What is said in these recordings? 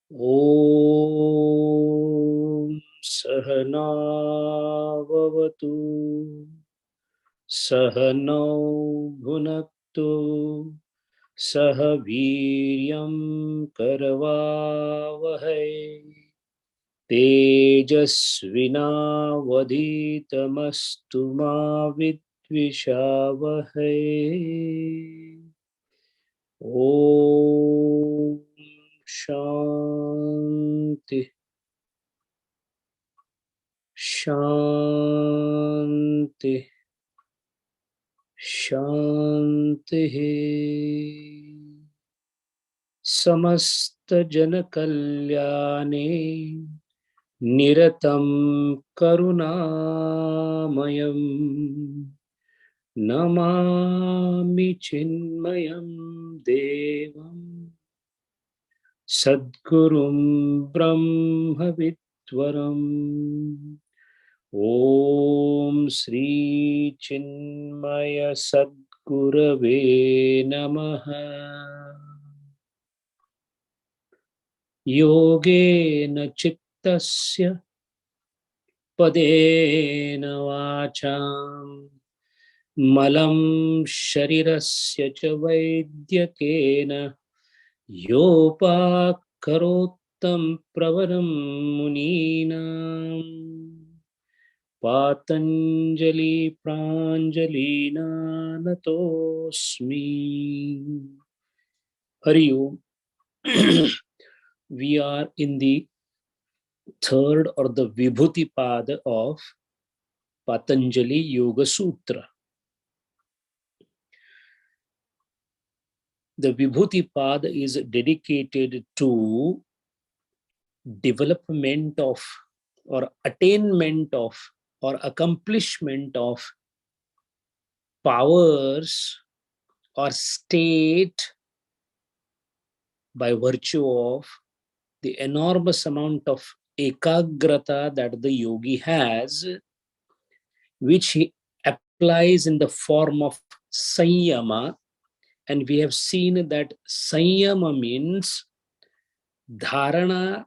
Om Sahana Vavatu Sahanau Bhunaktu Sahaviryam Karavavahai Tejasvinavadhitamastu ma vidvishavahai. Om Shanti Shanti Shanti. Samasta Jana Kalyane Niratam Karunamayam Namami Chinmayam Devam Sadgurum Brahma Vidwaram. Om Sri Chinmaya Sadgurave Namaha. Yogena Chittasya Padena Vacham Malam Sharirasya Cha Vaidyakena Yopakarottam Pravaram Muninam Patanjali Pranjalina Natosmi. Hari Om. We are in the third or the Vibhuti Pada of Patanjali Yoga Sutra. The Vibhuti Pada is dedicated to development of or attainment of or accomplishment of powers or state by virtue of the enormous amount of ekagrata that the yogi has, which he applies in the form of sanyama. And we have seen that sanyama means dharana,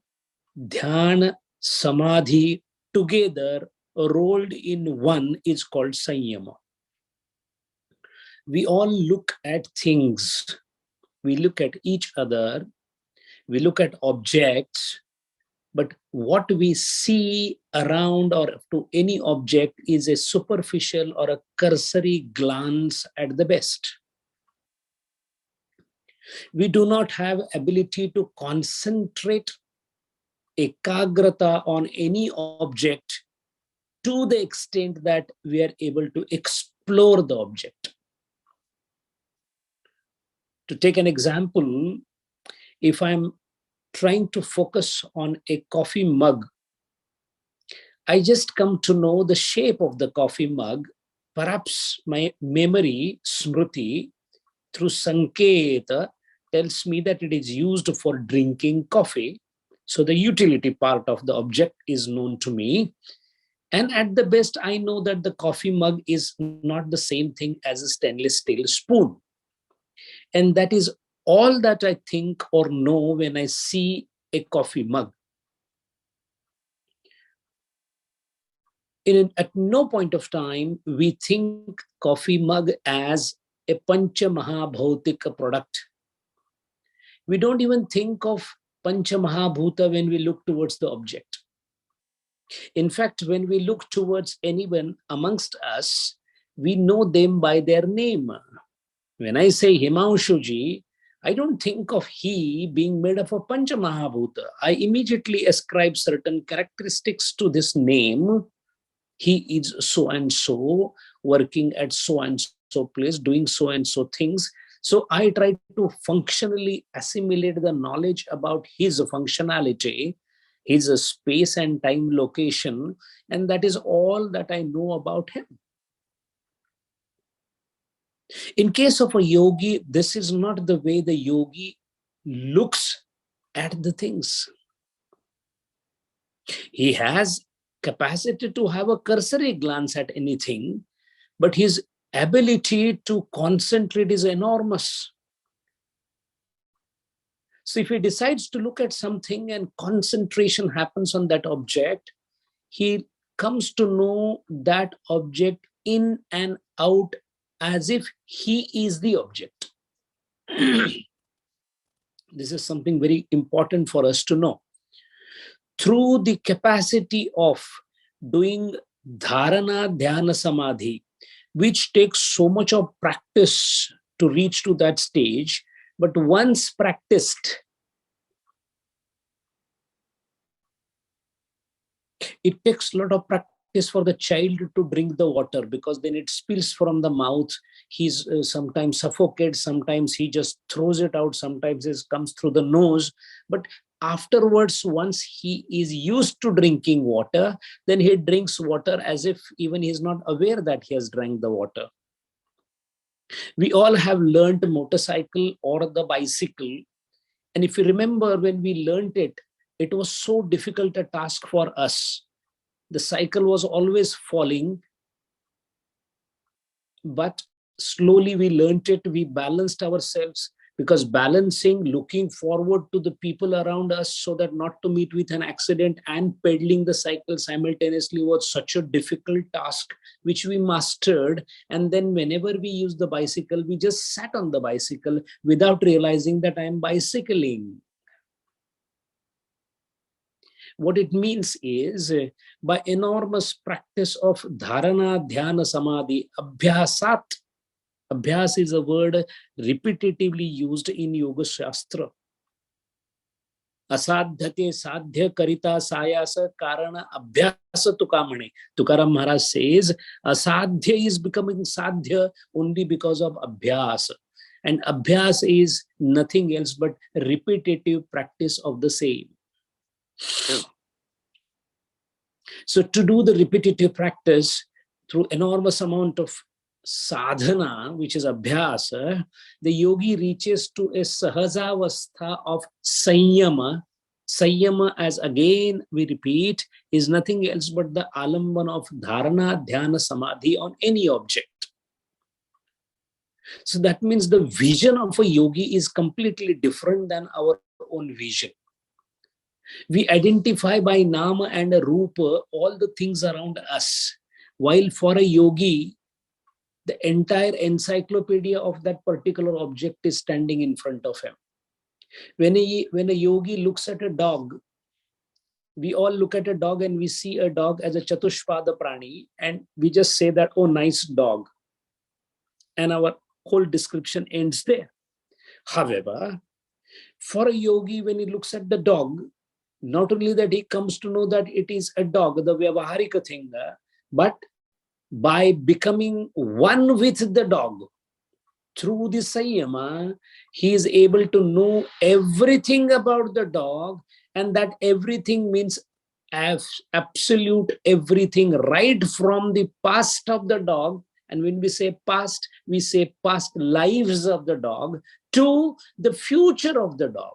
dhyana, samadhi together rolled in one is called sanyama. We all look at things, we look at each other, we look at objects, but what we see around or to any object is a superficial or a cursory glance at the best. We do not have ability to concentrate ekagrata on any object to the extent that we are able to explore the object. To take an example, if I'm trying to focus on a coffee mug, I just come to know the shape of the coffee mug. Perhaps my memory, smriti, through sanketa, tells me that it is used for drinking coffee. So the utility part of the object is known to me. And at the best, I know that the coffee mug is not the same thing as a stainless steel spoon. And that is all that I think or know when I see a coffee mug. At no point of time we think coffee mug as a Pancha Mahabhautika product. We don't even think of Pancha Mahabhuta when we look towards the object. In fact, when we look towards anyone amongst us, we know them by their name. When I say Himanshuji, I don't think of he being made of a Pancha Mahabhuta. I immediately ascribe certain characteristics to this name. He is so and so, working at so and so place, doing so and so things. So I try to functionally assimilate the knowledge about his functionality, his space and time location, and that is all that I know about him. In case of a yogi, this is not the way the yogi looks at the things. He has capacity to have a cursory glance at anything, but his ability to concentrate is enormous. So if he decides to look at something and concentration happens on that object, he comes to know that object in and out as if he is the object. This is something very important for us to know. Through the capacity of doing dharana, dhyana, samadhi, which takes so much of practice to reach to that stage, but once practiced, it takes a lot of practice for the child to drink the water, because then it spills from the mouth. He's sometimes suffocates, sometimes he just throws it out, sometimes it comes through the nose. But afterwards, once he is used to drinking water, then he drinks water as if even he is not aware that he has drank the water. We all have learned motorcycle or the bicycle, and if you remember, when we learned it, it was so difficult a task for us. The cycle was always falling, but slowly we learned it. We balanced ourselves, because balancing, looking forward to the people around us so that not to meet with an accident, and pedaling the cycle simultaneously was such a difficult task, which we mastered. And then whenever we used the bicycle, we just sat on the bicycle without realizing that I am bicycling. What it means is, by enormous practice of dharana, dhyana, samadhi, abhyasat. Abhyas is a word repetitively used in Yoga Shastra. Asadhyate sadhya karita sayasa karana abhyasa tukamane. Tukaram Maharaj says, asadhya is becoming sadhya only because of abhyas. And abhyas is nothing else but repetitive practice of the same. So to do the repetitive practice through enormous amount of sadhana, which is abhyasa, the yogi reaches to a sahajavastha of sanyama. Sanyama, as again we repeat, is nothing else but the alamban of dharana, dhyana, samadhi on any object. So that means the vision of a yogi is completely different than our own vision. We identify by nama and rupa all the things around us, while for a yogi, the entire encyclopedia of that particular object is standing in front of him. When a yogi looks at a dog, we all look at a dog and we see a dog as a chatushpada prani, and we just say that, oh, nice dog. And our whole description ends there. However, for a yogi, when he looks at the dog, not only that he comes to know that it is a dog, the vyavaharika thing, but by becoming one with the dog, through the sanyama, he is able to know everything about the dog, and that everything means absolute everything, right from the past of the dog. And when we say past lives of the dog to the future of the dog.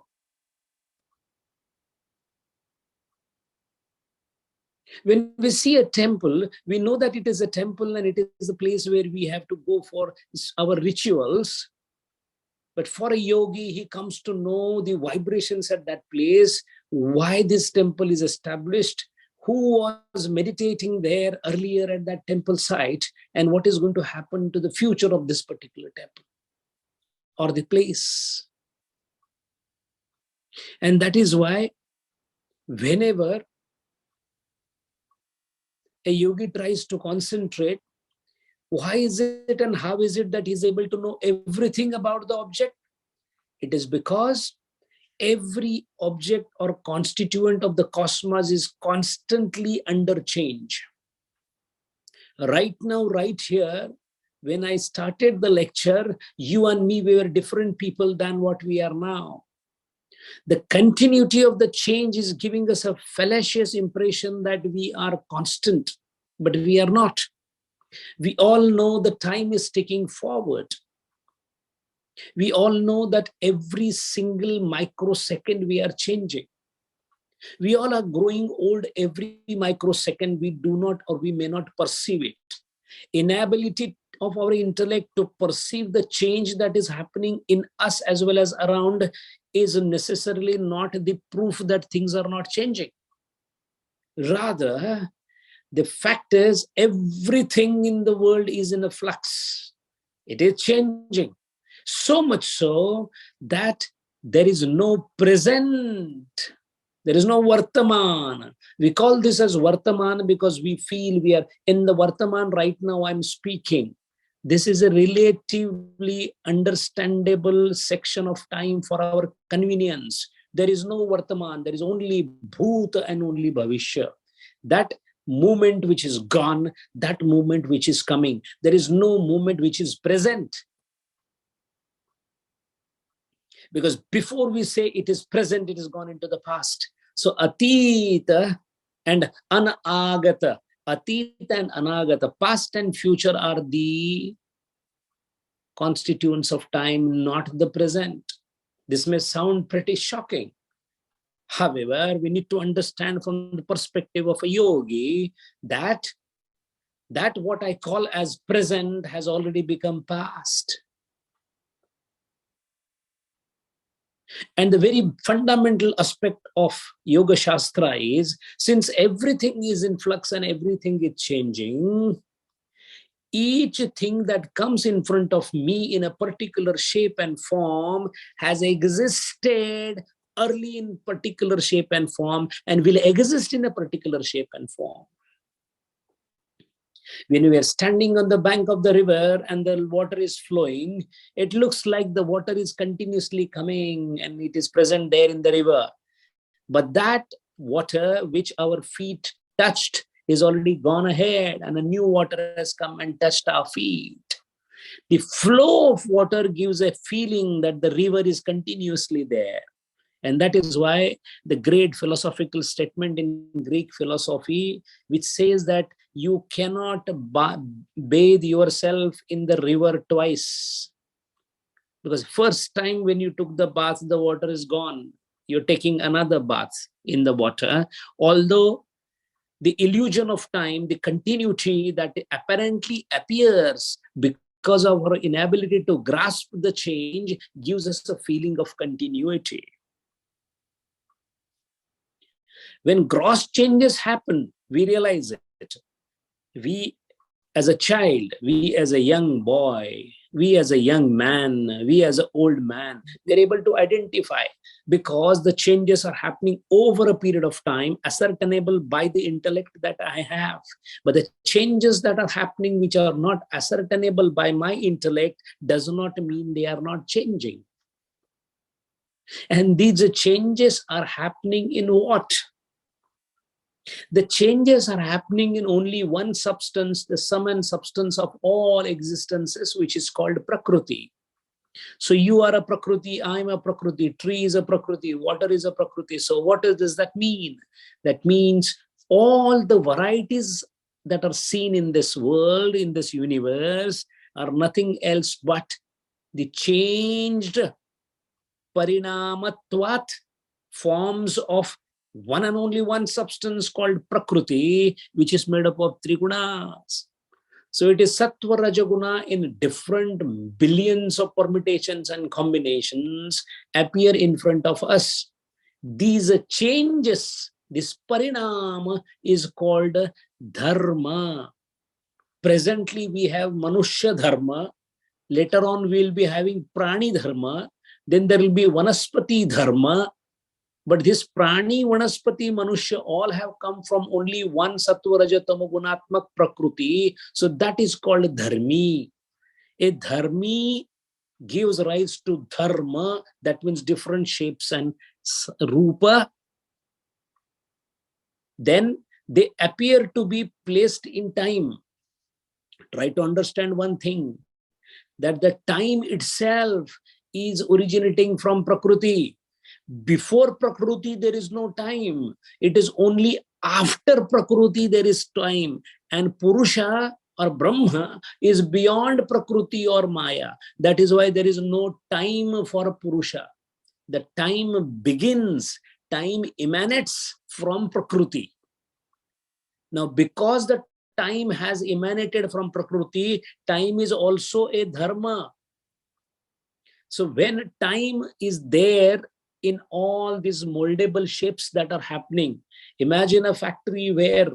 When we see a temple, we know that it is a temple and it is a place where we have to go for our rituals. But for a yogi, he comes to know the vibrations at that place, why this temple is established, who was meditating there earlier at that temple site, and what is going to happen to the future of this particular temple or the place. And that is why whenever a yogi tries to concentrate, why is it and how is it that he's able to know everything about the object? It is because every object or constituent of the cosmos is constantly under change. Right now, right here, when I started the lecture, you and me, we were different people than what we are now. The continuity of the change is giving us a fallacious impression that we are constant, but we are not. We all know the time is ticking forward. We all know that every single microsecond we are changing. We all are growing old every microsecond. We do not, or we may not perceive it. Inability of our intellect to perceive the change that is happening in us as well as around is necessarily not the proof that things are not changing. Rather, the fact is everything in the world is in a flux. It is changing. So much so that there is no present. There is no Vartaman. We call this as Vartaman because we feel we are in the Vartaman right now. I'm speaking. This is a relatively understandable section of time for our convenience. There is no Vartaman. There is only Bhuta and only Bhavishya. That moment which is gone, that moment which is coming. There is no moment which is present. Because before we say it is present, it has gone into the past. So Atita and Anagata. Atita and Anagata, past and future, are the constituents of time, not the present. This may sound pretty shocking. However, we need to understand from the perspective of a yogi that what I call as present has already become past. And the very fundamental aspect of Yoga Shastra is, since everything is in flux and everything is changing, each thing that comes in front of me in a particular shape and form has existed early in particular shape and form and will exist in a particular shape and form. When we are standing on the bank of the river and the water is flowing, it looks like the water is continuously coming and it is present there in the river. But that water which our feet touched is already gone ahead and a new water has come and touched our feet. The flow of water gives a feeling that the river is continuously there. And that is why the great philosophical statement in Greek philosophy, which says that you cannot bathe yourself in the river twice. Because first time when you took the bath, the water is gone. You're taking another bath in the water. Although the illusion of time, the continuity that apparently appears because of our inability to grasp the change, gives us a feeling of continuity. When gross changes happen, we realize it. We as a child, we as a young boy, we as a young man, we as an old man, they're able to identify because the changes are happening over a period of time, ascertainable by the intellect that I have. But the changes that are happening which are not ascertainable by my intellect does not mean they are not changing. And these changes are happening in what? The changes are happening in only one substance, the sum and substance of all existences, which is called Prakriti. So you are a Prakriti, I am a Prakriti, tree is a Prakriti, water is a Prakriti. So what does that mean? That means all the varieties that are seen in this world, in this universe, are nothing else but the changed parinamatvat forms of one and only one substance called Prakriti, which is made up of three gunas. So it is Sattva Rajaguna in different billions of permutations and combinations appear in front of us. These changes, this parinama is called dharma. Presently we have Manushya dharma. Later on we'll be having Prani dharma. Then there will be Vanaspati dharma. But this Prani, Vanaspati, Manushya all have come from only one Sattva Raja Tamo Gunatmak Prakriti. So that is called Dharmi. A Dharmi gives rise to Dharma. That means different shapes and Rupa. Then they appear to be placed in time. Try to understand one thing, that the time itself is originating from Prakriti. Before Prakriti, there is no time. It is only after Prakriti there is time. And Purusha or Brahma is beyond Prakriti or Maya. That is why there is no time for Purusha. The time begins, time emanates from Prakriti. Now, because the time has emanated from Prakriti, time is also a dharma. So when time is there in all these moldable shapes that are happening, imagine a factory where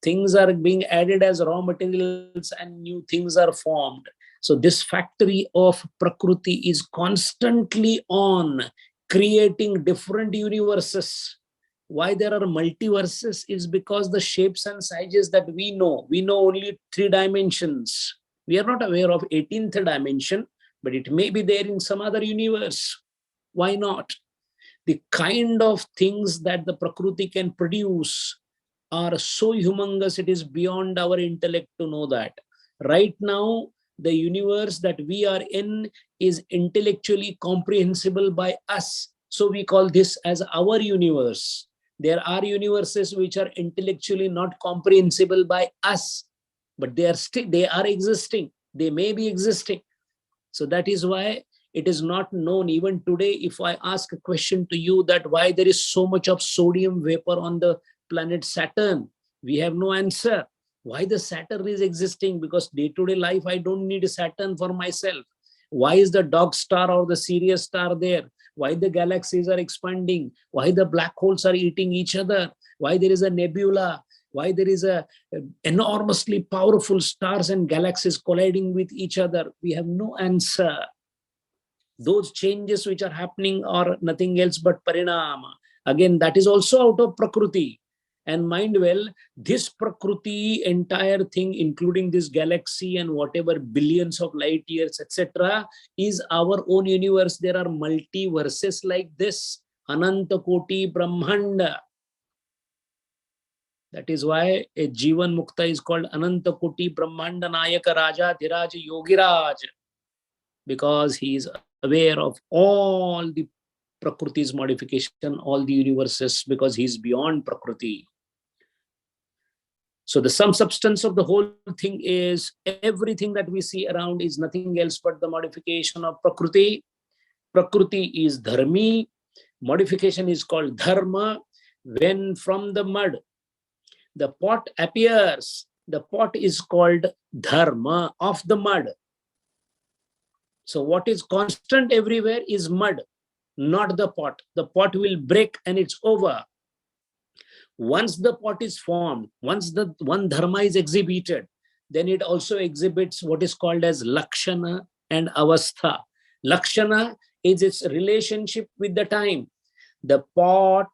things are being added as raw materials and new things are formed. So this factory of Prakriti is constantly on, creating different universes. Why there are multiverses is because the shapes and sizes that we know only 3 dimensions. We are not aware of 18th dimension, but it may be there in some other universe. Why not? The kind of things that the Prakriti can produce are so humongous, it is beyond our intellect to know that. Right now, the universe that we are in is intellectually comprehensible by us. So we call this as our universe. There are universes which are intellectually not comprehensible by us, but they are existing. They may be existing. So that is why it is not known. Even today, if I ask a question to you that why there is so much of sodium vapor on the planet Saturn, we have no answer. Why the Saturn is existing? Because day-to-day life, I don't need a Saturn for myself. Why is the dog star or the Sirius star there? Why the galaxies are expanding? Why the black holes are eating each other? Why there is a nebula? Why there is a enormously powerful stars and galaxies colliding with each other? We have no answer. Those changes which are happening are nothing else but parinama. Again, that is also out of Prakriti. And mind well, this Prakriti, entire thing, including this galaxy and whatever billions of light years, etc., is our own universe. There are multiverses like this. Ananta Koti Brahmanda. That is why a Jivan Mukta is called Ananta Koti Brahmanda Nayaka Raja Dhiraj Yogiraj, because he is aware of all the Prakriti's modification, all the universes, because he is beyond Prakriti. So the sum substance of the whole thing is everything that we see around is nothing else but the modification of Prakriti. Prakriti is dharmi. Modification is called dharma. When from the mud the pot appears, the pot is called dharma of the mud. So what is constant everywhere is mud, not the pot. The pot will break and it's over. Once the pot is formed, once the one dharma is exhibited, then it also exhibits what is called as lakshana and avastha. Lakshana is its relationship with the time. The pot,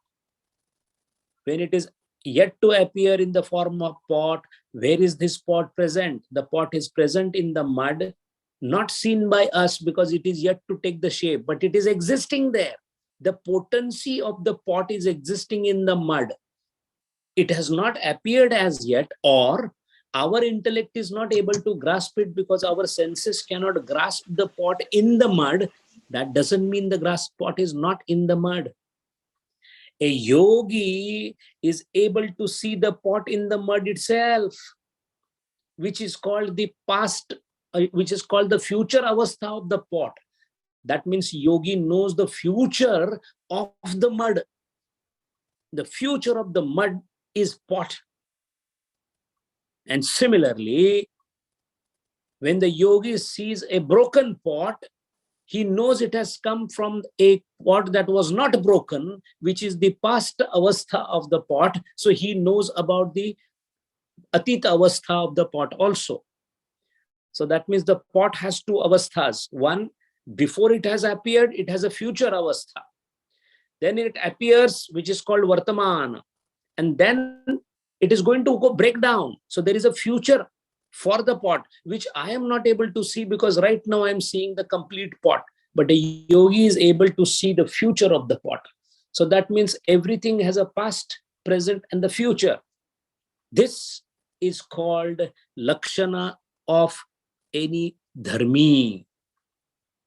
when it is yet to appear in the form of pot, where is this pot present? The pot is present in the mud, not seen by us because it is yet to take the shape, but it is existing there. The potency of the pot is existing in the mud. It has not appeared as yet, or our intellect is not able to grasp it because our senses cannot grasp the pot in the mud. That doesn't mean the grass pot is not in the mud. A yogi is able to see the pot in the mud itself, which is called the past, which is called the future avastha of the pot. That means yogi knows the future of the mud. The future of the mud is pot. And similarly, when the yogi sees a broken pot, he knows it has come from a pot that was not broken, which is the past avastha of the pot. So he knows about the atita avastha of the pot also. So that means the pot has two avasthas. One, before it has appeared, it has a future avastha. Then it appears, which is called vartaman. And then it is going to go break down. So there is a future for the pot, which I am not able to see because right now I am seeing the complete pot. But a yogi is able to see the future of the pot. So that means everything has a past, present, and the future. This is called lakshana of any dharmi.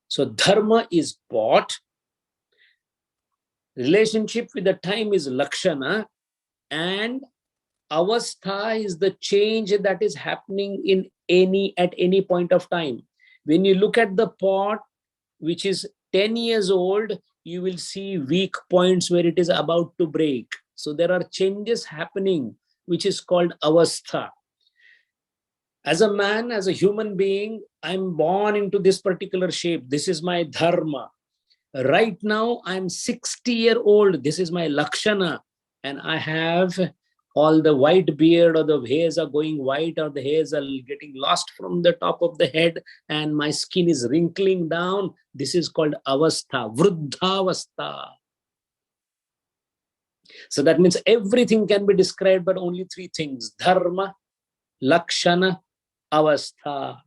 So dharma is pot. Relationship with the time is lakshana. And avastha is the change that is happening at any point of time. When you look at the pot, which is 10 years old, you will see weak points where it is about to break. So there are changes happening, which is called avastha. As a man, as a human being, I'm born into this particular shape. This is my dharma. Right now, I'm 60-year-old. This is my lakshana. And I have all the white beard, or the hairs are going white, or the hairs are getting lost from the top of the head, and my skin is wrinkling down. This is called avastha, vruddhavastha. So that means everything can be described, but only three things: dharma, lakshana, avastha.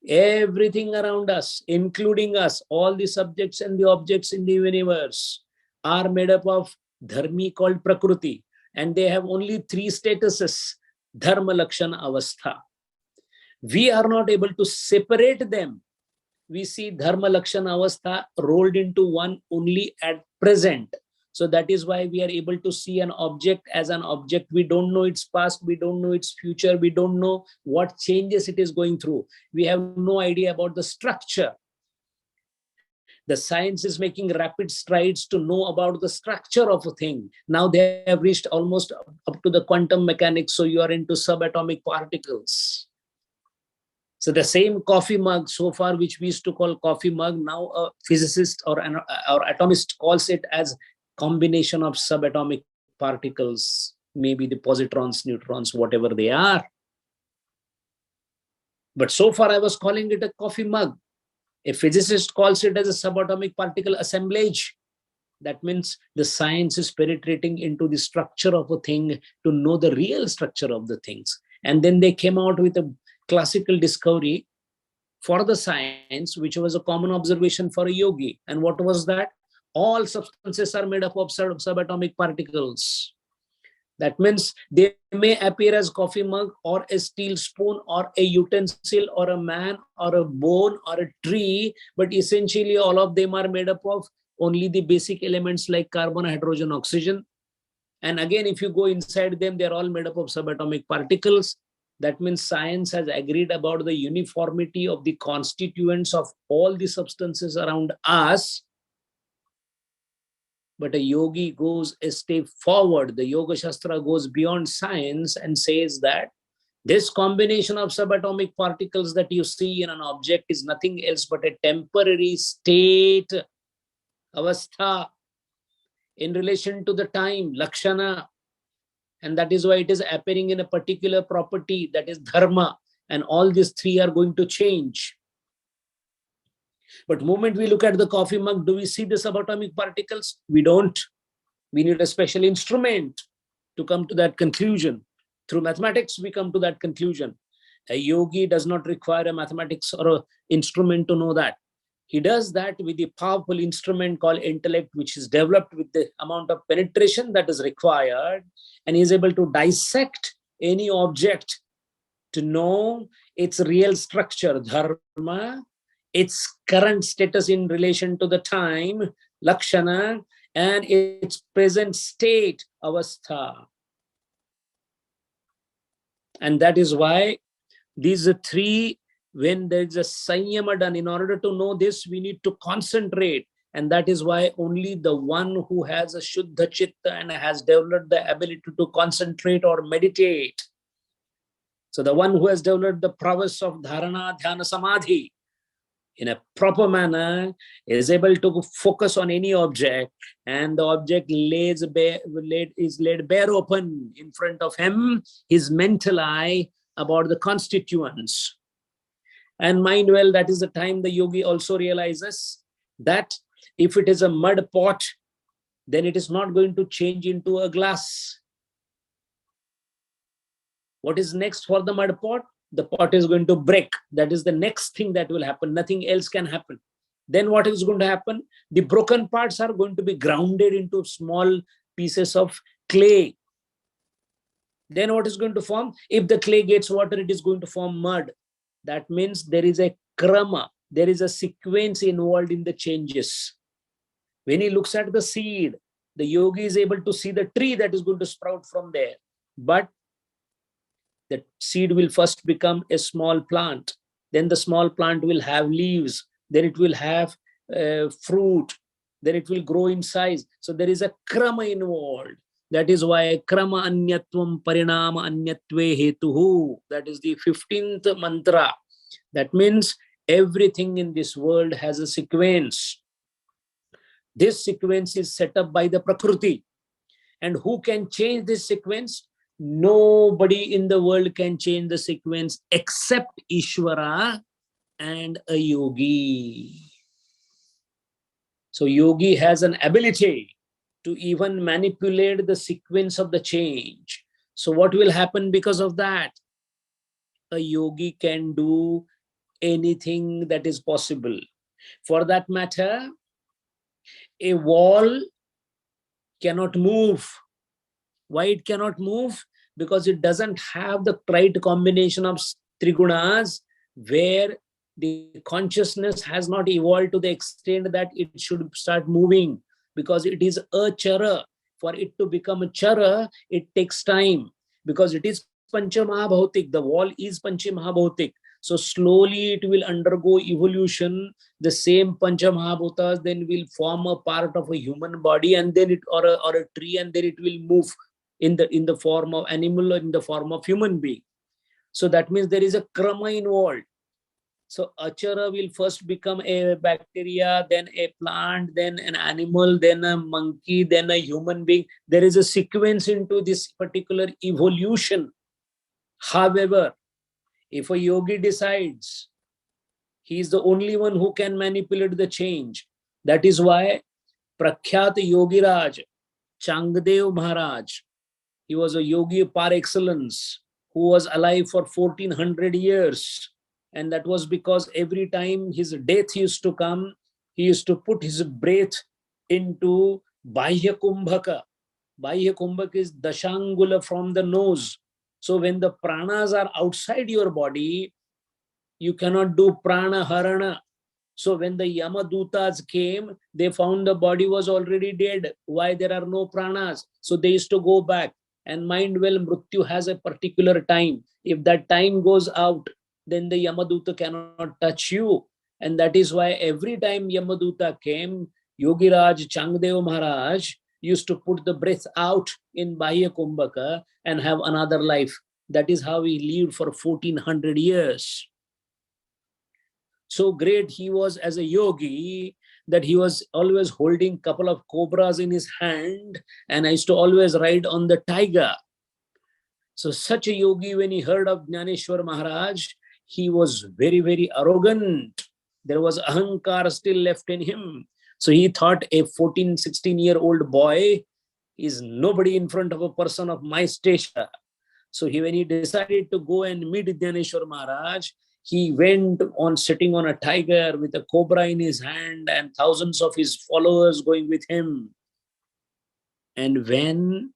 Everything around us, including us, all the subjects and the objects in the universe, are made up of dharmi called prakriti, and they have only three statuses: dharma, lakshana, avastha. We are not able to separate them. We see dharma, lakshana, avastha rolled into one only at present. So that is why we are able to see an object as an object. We don't know its past, we don't know its future, we don't know what changes it is going through. We have no idea about the structure. The science is making rapid strides to know about the structure of a thing. Now they have reached almost up to the quantum mechanics, so you are into subatomic particles. So the same coffee mug so far, which we used to call coffee mug, now a physicist or atomist calls it as combination of subatomic particles, maybe the positrons, neutrons, whatever they are. But so far I was calling it a coffee mug. A physicist calls it as a subatomic particle assemblage. That means the science is penetrating into the structure of a thing to know the real structure of the things. And then they came out with a classical discovery for the science, which was a common observation for a yogi. And what was that? All substances are made up of subatomic particles. That means they may appear as coffee mug or a steel spoon or a utensil or a man or a bone or a tree, but essentially all of them are made up of only the basic elements like carbon, hydrogen, oxygen. And again, if you go inside them, they're all made up of subatomic particles. That means science has agreed about the uniformity of the constituents of all the substances around us. But a yogi goes a step forward. The Yoga Shastra goes beyond science and says that this combination of subatomic particles that you see in an object is nothing else but a temporary state, avastha, in relation to the time, lakshana. And that is why it is appearing in a particular property, that is dharma. And all these three are going to change. But the moment we look at the coffee mug, do we see the subatomic particles? We don't. We need a special instrument to come to that conclusion. Through mathematics, we come to that conclusion. A yogi does not require a mathematics or an instrument to know that. He does that with the powerful instrument called intellect, which is developed with the amount of penetration that is required. And he is able to dissect any object to know its real structure, dharma, its current status in relation to the time, lakshana, and its present state, avastha. And that is why these are three, when there is a sanyama done, in order to know this, we need to concentrate. And that is why only the one who has a shuddha chitta and has developed the ability to concentrate or meditate. So the one who has developed the prowess of dharana, dhyana, samadhi, in a proper manner, is able to focus on any object, and the object is laid bare open in front of him, his mental eye, about the constituents. And mind well, that is the time the yogi also realizes that if it is a mud pot, then it is not going to change into a glass. What is next for the mud pot? The pot is going to break. That is the next thing that will happen. Nothing else can happen. Then what is going to happen? The broken parts are going to be grounded into small pieces of clay. Then what is going to form? If the clay gets water, it is going to form mud. That means there is a krama, there is a sequence involved in the changes. When he looks at the seed, the yogi is able to see the tree that is going to sprout from there. But the seed will first become a small plant. Then the small plant will have leaves. Then it will have fruit. Then it will grow in size. So there is a krama involved. That is why krama anyatvam parinama anyatve hetuhu. That is the 15th mantra. That means everything in this world has a sequence. This sequence is set up by the Prakriti. And who can change this sequence? Nobody in the world can change the sequence except Ishvara and a yogi. So yogi has an ability to even manipulate the sequence of the change. So what will happen because of that? A yogi can do anything that is possible. For that matter, a wall cannot move. Why it cannot move? Because it doesn't have the right combination of trigunas, where the consciousness has not evolved to the extent that it should start moving, because it is a chara. For it to become a chara, it takes time, because it is pancha mahabhautik. The wall is pancha mahabhautik. So slowly it will undergo evolution. The same pancha mahabhutas then will form a part of a human body, and then it, or a tree, and then it will move in the form of animal or in the form of human being. So that means there is a krama involved. So achara will first become a bacteria, then a plant, then an animal, then a monkey, then a human being. There is a sequence into this particular evolution. However, if a yogi decides, he is the only one who can manipulate the change. That is why Prakhyat Yogiraj, Changdev Maharaj, he was a yogi par excellence who was alive for 1400 years. And that was because every time his death used to come, he used to put his breath into Bahya Kumbhaka. Bahya Kumbhaka is Dashangula from the nose. So when the pranas are outside your body, you cannot do prana harana. So when the Yamadutas came, they found the body was already dead. Why? There are no pranas. So they used to go back. And mind well, Mrityu has a particular time. If that time goes out, then the Yamaduta cannot touch you. And that is why every time Yamaduta came, Yogiraj Changdev Maharaj used to put the breath out in Bahya Kumbhaka and have another life. That is how he lived for 1400 years. So great he was as a yogi that he was always holding a couple of cobras in his hand, and I used to always ride on the tiger. So such a yogi, when he heard of Jnaneshwar Maharaj, he was very, very arrogant. There was ahankar still left in him. So he thought a 14, 16-year-old boy is nobody in front of a person of my stature. So when he decided to go and meet Jnaneshwar Maharaj, he went on sitting on a tiger with a cobra in his hand and thousands of his followers going with him. And when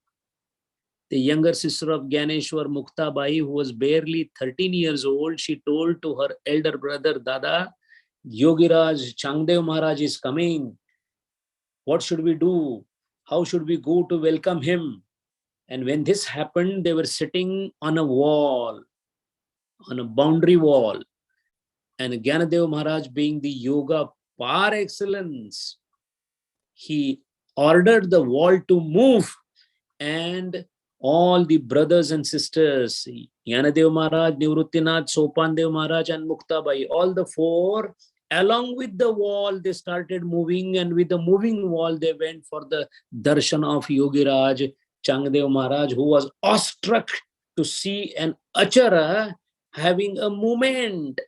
the younger sister of Jnaneshwar, Muktabai, who was barely 13 years old, she told to her elder brother, Dada, Yogiraj Changdev Maharaj is coming. What should we do? How should we go to welcome him? And when this happened, they were sitting on a wall, on a boundary wall. And Jnanadev Maharaj, being the yoga par excellence, he ordered the wall to move, and all the brothers and sisters, Jnanadev Maharaj, Nivruttinath, Sopandev Maharaj, and Muktabai, all the four, along with the wall, they started moving, and with the moving wall, they went for the darshan of Yogiraj Changdev Maharaj, who was awestruck to see an achara having a movement.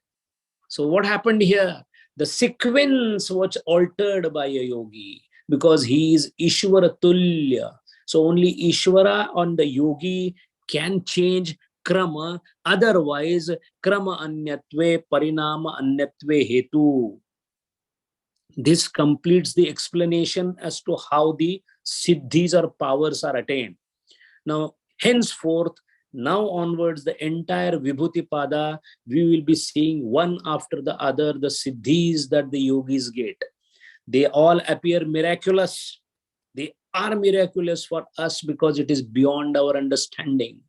So what happened here? The sequence was altered by a yogi, because he is Ishvara Tulya. So only Ishvara on the yogi can change krama. Otherwise, krama anyatve, parinama anyatve hetu. This completes the explanation as to how the siddhis or powers are attained. Now, henceforth, now onwards, the entire Vibhuti Pada, we will be seeing one after the other the siddhis that the yogis get. They all appear miraculous. They are miraculous for us because it is beyond our understanding.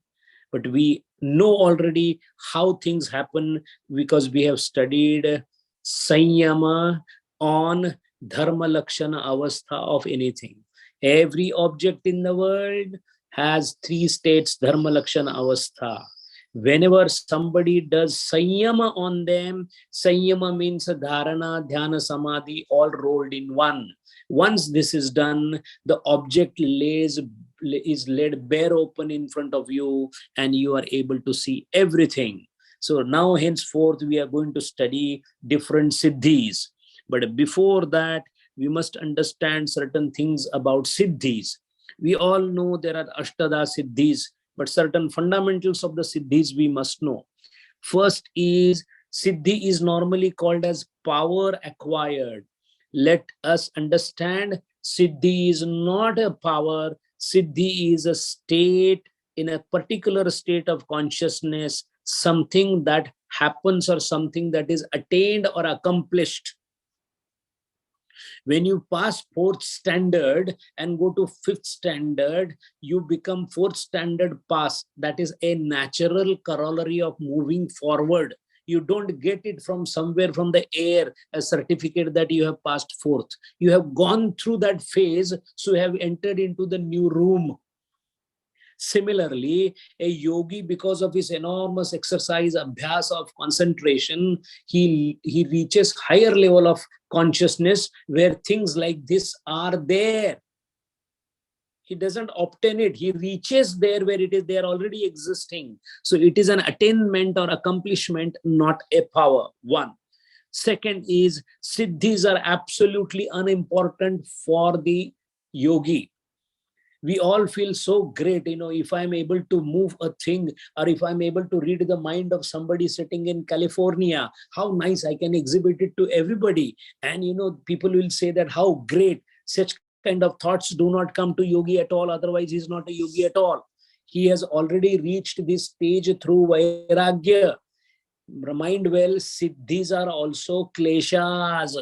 But we know already how things happen because we have studied Sanyama on Dharma Lakshana Avastha of anything. Every object in the world has three states, dharma, lakshana, avastha. Whenever somebody does sanyama on them, sanyama means dharana, dhyana, samadhi, all rolled in one. Once this is done, the object is laid bare open in front of you, and you are able to see everything. So now henceforth we are going to study different siddhis. But before that, we must understand certain things about siddhis. We all know there are ashtada siddhis, but certain fundamentals of the siddhis we must know. First is, siddhi is normally called as power acquired. Let us understand, siddhi is not a power. Siddhi is a state, in a particular state of consciousness, something that happens or something that is attained or accomplished. When you pass fourth standard and go to fifth standard, you become fourth standard pass. That is a natural corollary of moving forward. You don't get it from somewhere from the air, a certificate that you have passed fourth. You have gone through that phase, so you have entered into the new room. Similarly, a yogi, because of his enormous exercise, abhyas of concentration, he reaches higher level of consciousness where things like this are there. He doesn't obtain it. He reaches there where it is. They are already existing. So it is an attainment or accomplishment, not a power. One. Second is, siddhis are absolutely unimportant for the yogi. We all feel so great, if I'm able to move a thing, or if I'm able to read the mind of somebody sitting in California, how nice, I can exhibit it to everybody. And, people will say that how great. Such kind of thoughts do not come to yogi at all. Otherwise, he's not a yogi at all. He has already reached this stage through vairagya. Mind well, siddhis are also kleshas.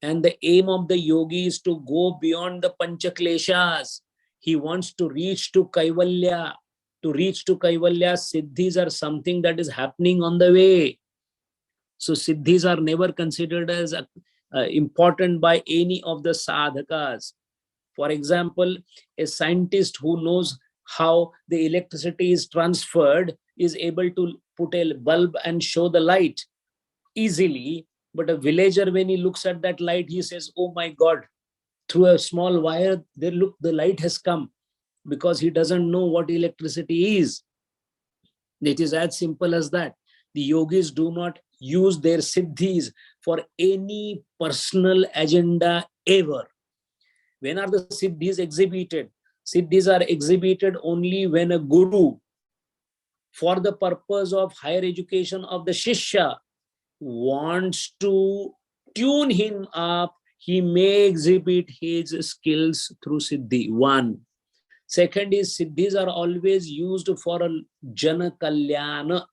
And the aim of the yogi is to go beyond the pancha kleshas. He wants to reach to kaivalya. To reach to kaivalya, siddhis are something that is happening on the way. So siddhis are never considered as important by any of the sadhakas. For example, a scientist who knows how the electricity is transferred is able to put a bulb and show the light easily. But a villager, when he looks at that light, he says, oh my God, through a small wire, the light has come, because he doesn't know what electricity is. It is as simple as that. The yogis do not use their siddhis for any personal agenda ever. When are the siddhis exhibited? Siddhis are exhibited only when a guru, for the purpose of higher education of the shishya, wants to tune him up. He may exhibit his skills through siddhi. One. Second is, siddhis are always used for a jana kalyana.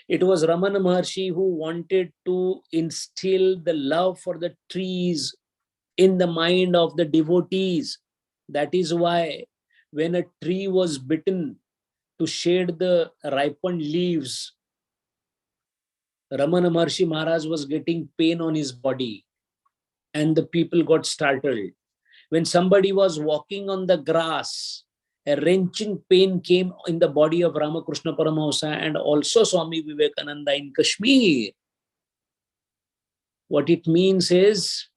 It was Ramana Maharshi who wanted to instill the love for the trees in the mind of the devotees. That is why when a tree was bitten to shade the ripened leaves, Ramana Maharshi Maharaj was getting pain on his body, and the people got startled. When somebody was walking on the grass, a wrenching pain came in the body of Ramakrishna Paramahamsa and also Swami Vivekananda in Kashmir. What it means is,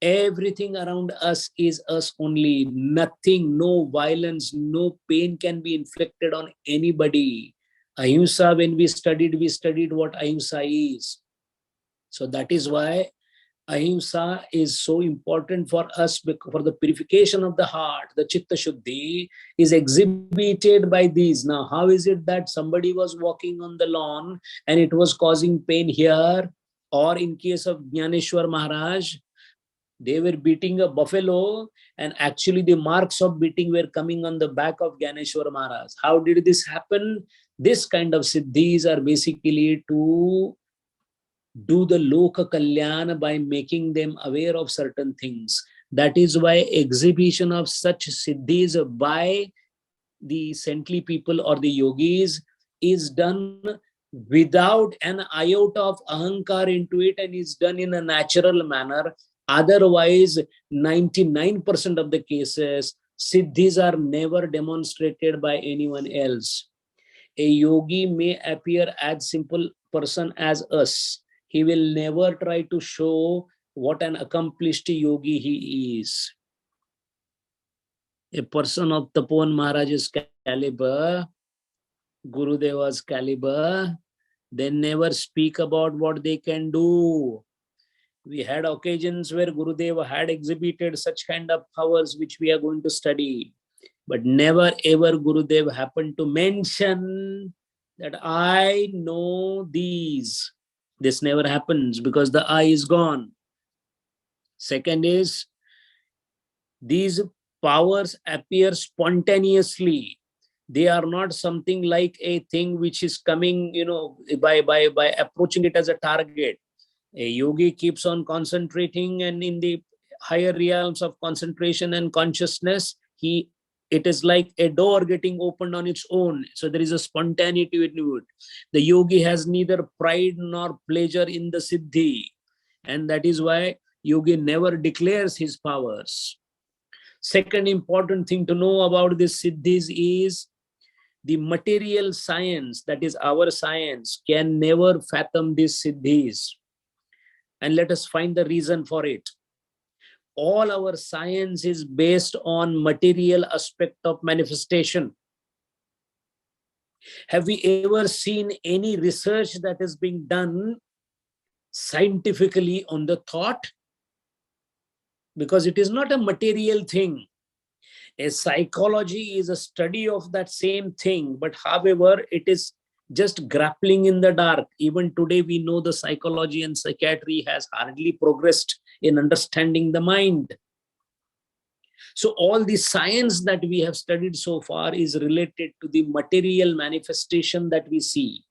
everything around us is us only. Nothing, no violence, no pain can be inflicted on anybody. Ahimsa, when we studied what ahimsa is. So that is why ahimsa is so important for us, for the purification of the heart. The chitta shuddhi is exhibited by these. Now, how is it that somebody was walking on the lawn and it was causing pain here? Or in case of Jnaneshwar Maharaj, they were beating a buffalo, and actually the marks of beating were coming on the back of Jnaneshwar Maharaj. How did this happen? This kind of siddhis are basically to do the loka kalyan by making them aware of certain things. That is why exhibition of such siddhis by the saintly people or the yogis is done without an iota of ahankar into it, and is done in a natural manner. Otherwise, 99% of the cases, siddhis are never demonstrated by anyone else. A yogi may appear as simple person as us. He will never try to show what an accomplished yogi he is. A person of Tapovan Maharaj's caliber, Gurudeva's caliber, they never speak about what they can do. We had occasions where Gurudeva had exhibited such kind of powers which we are going to study. But never ever Gurudev happened to mention that I know these. This never happens because the I is gone. Second is, these powers appear spontaneously. They are not something like a thing which is coming, by approaching it as a target. A yogi keeps on concentrating, and in the higher realms of concentration and consciousness, it is like a door getting opened on its own. So there is a spontaneity to it. The yogi has neither pride nor pleasure in the siddhi, and that is why yogi never declares his powers. Second important thing to know about this siddhis is the material science, that is our science, can never fathom these siddhis. And let us find the reason for it. All our science is based on material aspect of manifestation. Have we ever seen any research that is being done scientifically on the thought? Because it is not a material thing. A psychology is a study of that same thing, but however, it is just grappling in the dark. Even today, we know the psychology and psychiatry has hardly progressed in understanding the mind. So all the science that we have studied so far is related to the material manifestation that we see.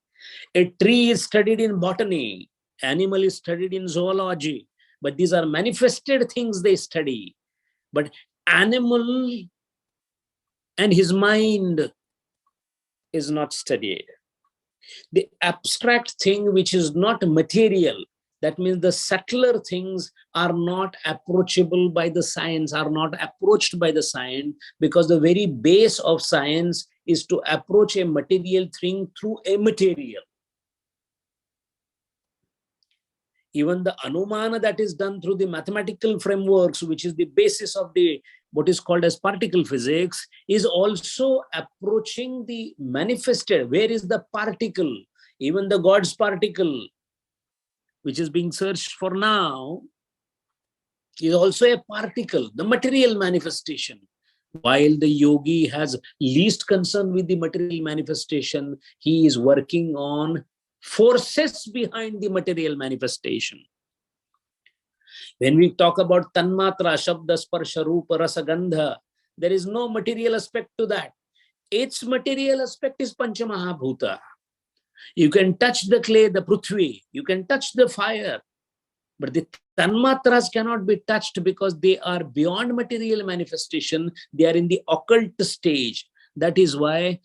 A tree is studied in botany, animal is studied in zoology, but these are manifested things they study. But animal and his mind is not studied. The abstract thing which is not material, that means the subtler things are not approachable by the science, are not approached by the science, because the very base of science is to approach a material thing through a material. Even the anumana that is done through the mathematical frameworks, which is the basis of the what is called as particle physics, is also approaching the manifested. Where is the particle? Even the God's particle, which is being searched for now, is also a particle, the material manifestation. While the yogi has least concern with the material manifestation, he is working on forces behind the material manifestation. When we talk about tanmatra, shabda, sparsha, rupa, rasa, gandha, there is no material aspect to that. Its material aspect is panchamahabhuta. You can touch the clay, the prithvi, you can touch the fire, but the tanmatras cannot be touched because they are beyond material manifestation. They are in the occult stage. That is why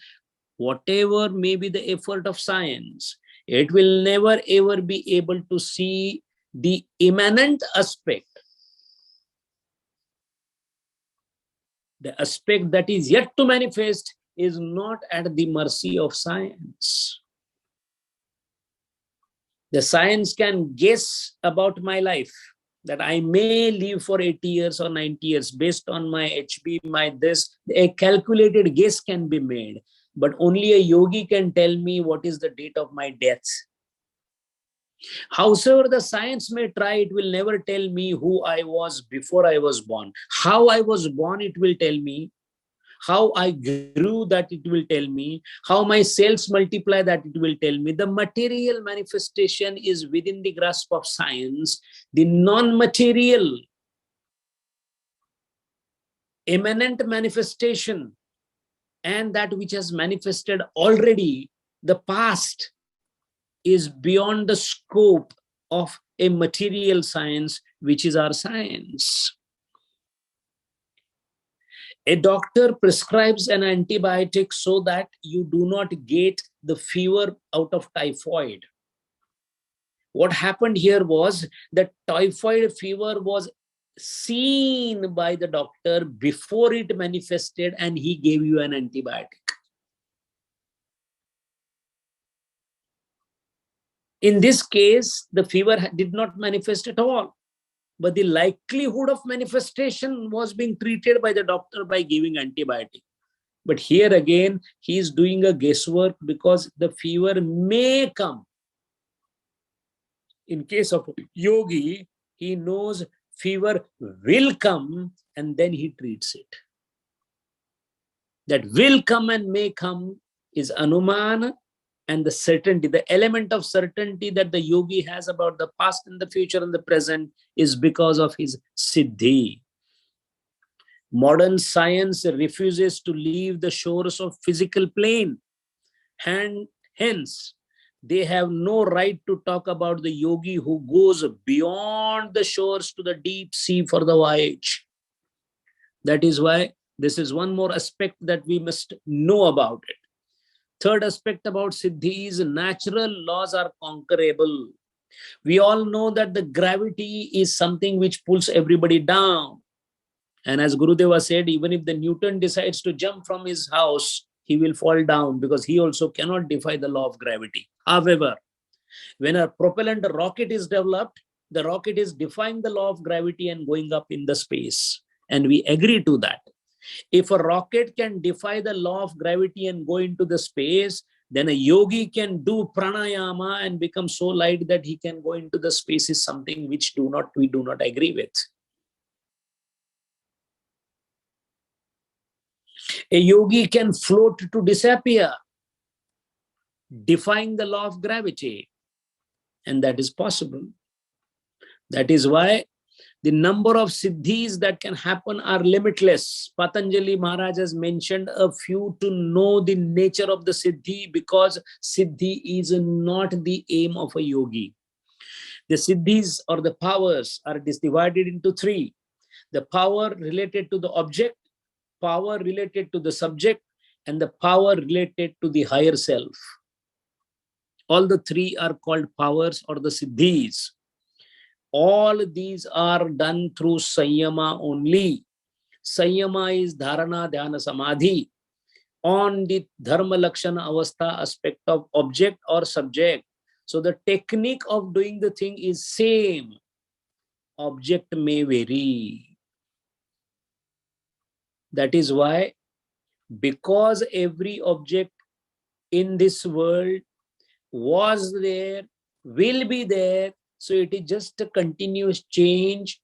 whatever may be the effort of science, it will never ever be able to see the immanent aspect. The aspect that is yet to manifest is not at the mercy of science. The science can guess about my life, that I may live for 80 years or 90 years based on my HB, my this. A calculated guess can be made, but only a yogi can tell me what is the date of my death. Howsoever the science may try, it will never tell me who I was before I was born. How I was born, it will tell me. How I grew, that it will tell me. How my cells multiply, that it will tell me. The material manifestation is within the grasp of science. The non-material, immanent manifestation, and that which has manifested already, the past, is beyond the scope of a material science, which is our science. A doctor prescribes an antibiotic so that you do not get the fever out of typhoid. What happened here was that typhoid fever was seen by the doctor before it manifested, and he gave you an antibiotic. In this case, the fever did not manifest at all, but the likelihood of manifestation was being treated by the doctor by giving antibiotic. But here again, he is doing a guesswork because the fever may come. In case of yogi, he knows fever will come and then he treats it. That will come and may come is Anuman, and the certainty, the element of certainty that the yogi has about the past and the future and the present is because of his Siddhi. Modern science refuses to leave the shores of physical plane, and hence they have no right to talk about the yogi who goes beyond the shores to the deep sea for the voyage. That is why this is one more aspect that we must know about it. Third aspect about Siddhi is natural laws are conquerable. We all know that the gravity is something which pulls everybody down. And as Gurudeva said, even if the Newton decides to jump from his house, he will fall down because he also cannot defy the law of gravity. However, when a propellant rocket is developed, the rocket is defying the law of gravity and going up in the space. And we agree to that. If a rocket can defy the law of gravity and go into the space, then a yogi can do pranayama and become so light that he can go into the space is something which we do not agree with. A yogi can float to disappear, defying the law of gravity. And that is possible. That is why the number of siddhis that can happen are limitless. Patanjali Maharaj has mentioned a few to know the nature of the siddhi, because siddhi is not the aim of a yogi. The siddhis or the powers are divided into three. The power related to the object, power related to the subject, and the power related to the higher self. All the three are called powers or the siddhis. All these are done through Sanyama only. Sanyama is Dharana, Dhyana, Samadhi on the Dharma, Lakshana, Avastha aspect of object or subject. So the technique of doing the thing is same. Object may vary. That is why, because every object in this world was there, will be there, so it is just a continuous change.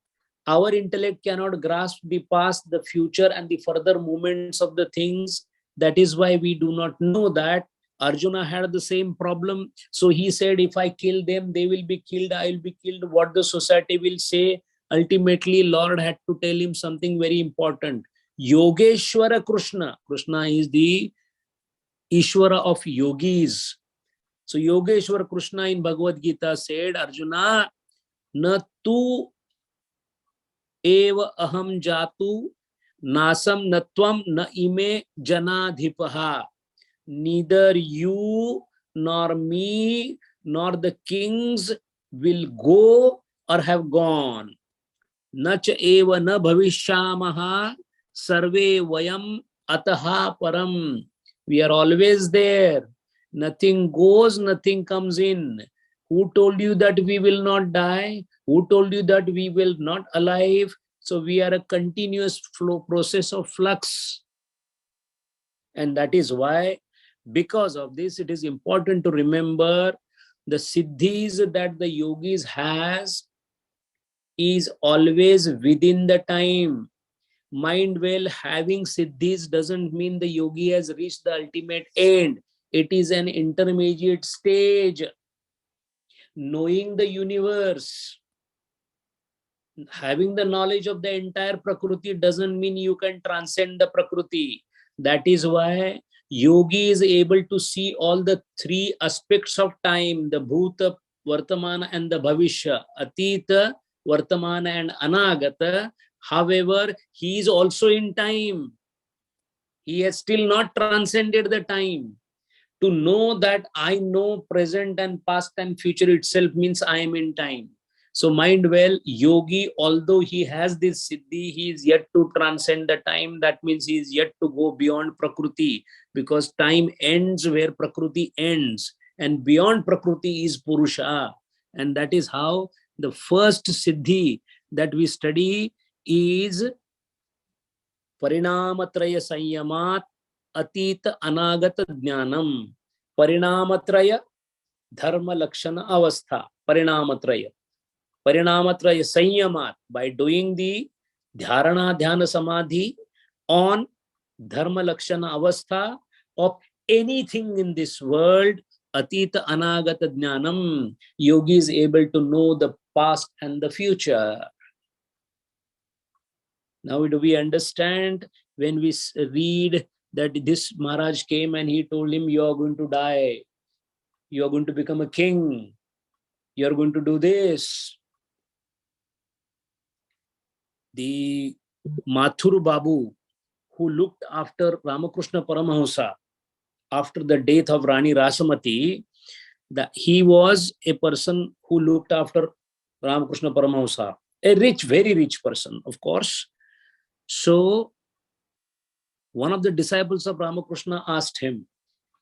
Our intellect cannot grasp the past, the future, and the further movements of the things. That is why we do not know that. Arjuna had the same problem. So he said, if I kill them, they will be killed, I will be killed. What the society will say? Ultimately, Lord had to tell him something very important. Yogeshwara Krishna. Krishna is the Ishwara of yogis. So Yogeshwar Krishna in Bhagavad Gita said, Arjuna, na tu eva aham jatu nasam natvam na ime janadhipaha. Neither you nor me nor the kings will go or have gone. Nacha eva na bhavishyamaha sarve vayam ataha param. We are always there. Nothing goes, nothing comes in. Who told you that we will not die? Who told you that we will not alive? So we are a continuous flow process of flux. And that is why, because of this, it is important to remember the siddhis that the yogis has is always within the time. Mind well, having siddhis doesn't mean the yogi has reached the ultimate end. It is an intermediate stage. Knowing the universe, having the knowledge of the entire Prakriti doesn't mean you can transcend the Prakriti. That is why yogi is able to see all the three aspects of time, the Bhuta, Vartamana and the Bhavishya, Atita, Vartamana and Anagata. However, he is also in time. He has still not transcended the time. To know that I know present and past and future itself means I am in time. So mind well, yogi, although he has this siddhi, he is yet to transcend the time. That means he is yet to go beyond prakriti, because time ends where prakriti ends, and beyond prakriti is purusha. And that is how the first siddhi that we study is Parinaamatraya Sanyamat Atita Anagata Jnanam. Parinaamatraya Dharma Lakshana Avastha. Parinaamatraya. Parinaamatraya Sanyamat. By doing the dhyana samadhi on Dharma Lakshana Avastha of anything in this world, Atita Anagata Jnanam, yogi is able to know the past and the future. Now, do we understand when we read that this Maharaj came and he told him, you are going to die, you are going to become a king, you are going to do this. The Mathur Babu, who looked after Ramakrishna Paramahamsa after the death of Rani Rasamati, he was a person who looked after Ramakrishna Paramahamsa, a rich, very rich person, of course. So one of the disciples of Ramakrishna asked him,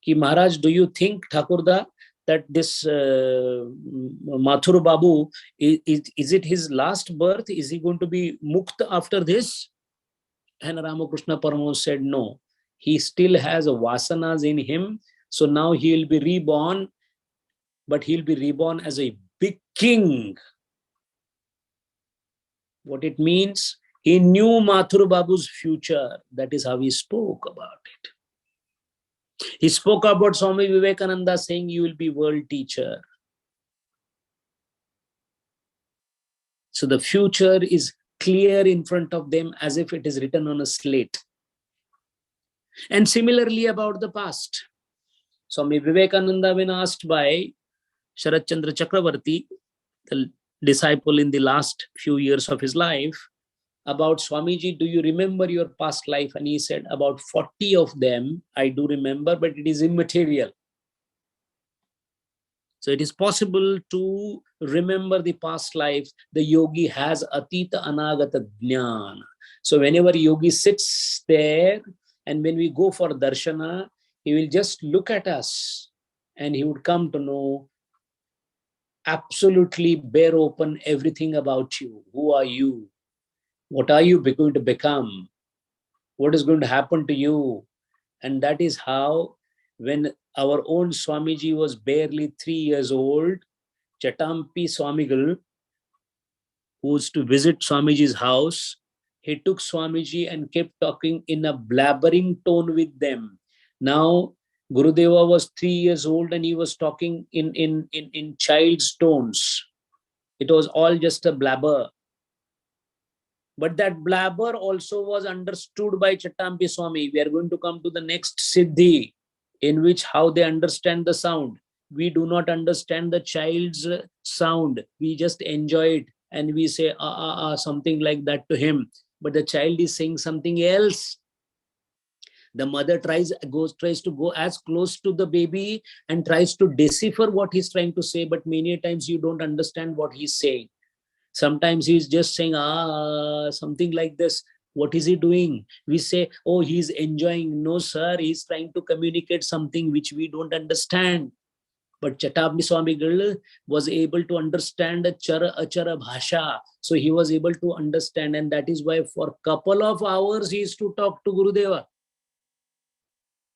Ki Maharaj, do you think, Thakurda, that this Mathur Babu, is it his last birth? Is he going to be mukt after this? And Ramakrishna Paramahamsa said, no. He still has vasanas in him. So now he will be reborn, but he'll be reborn as a big king. What it means? He knew Mathur Babu's future. That is how he spoke about it. He spoke about Swami Vivekananda saying, you will be world teacher. So the future is clear in front of them as if it is written on a slate. And similarly about the past. Swami Vivekananda, when asked by Sharat Chandra Chakravarti, the disciple in the last few years of his life, about Swamiji, do you remember your past life? And he said, about 40 of them I do remember, but it is immaterial. So it is possible to remember the past lives. The yogi has atita anagata jnana. So whenever yogi sits there, and when we go for darshana, he will just look at us and he would come to know absolutely bare open everything about you. Who are you? What are you going to become? What is going to happen to you? And that is how, when our own Swamiji was barely 3 years old, Chatampi Swamigal, who was to visit Swamiji's house, he took Swamiji and kept talking in a blabbering tone with them. Now, Gurudeva was 3 years old and he was talking in child's tones. It was all just a blabber. But that blabber also was understood by Chattampi Swami. We are going to come to the next Siddhi, in which how they understand the sound. We do not understand the child's sound. We just enjoy it and we say, something like that to him. But the child is saying something else. The mother tries to go as close to the baby and tries to decipher what he's trying to say. But many times you don't understand what he's saying. Sometimes he's just saying, something like this. What is he doing? We say, oh, he's enjoying. No, sir, he's trying to communicate something which we don't understand. But Chatabni Swami Girl was able to understand a chara bhasha. So he was able to understand. And that is why for a couple of hours he used to talk to Gurudeva.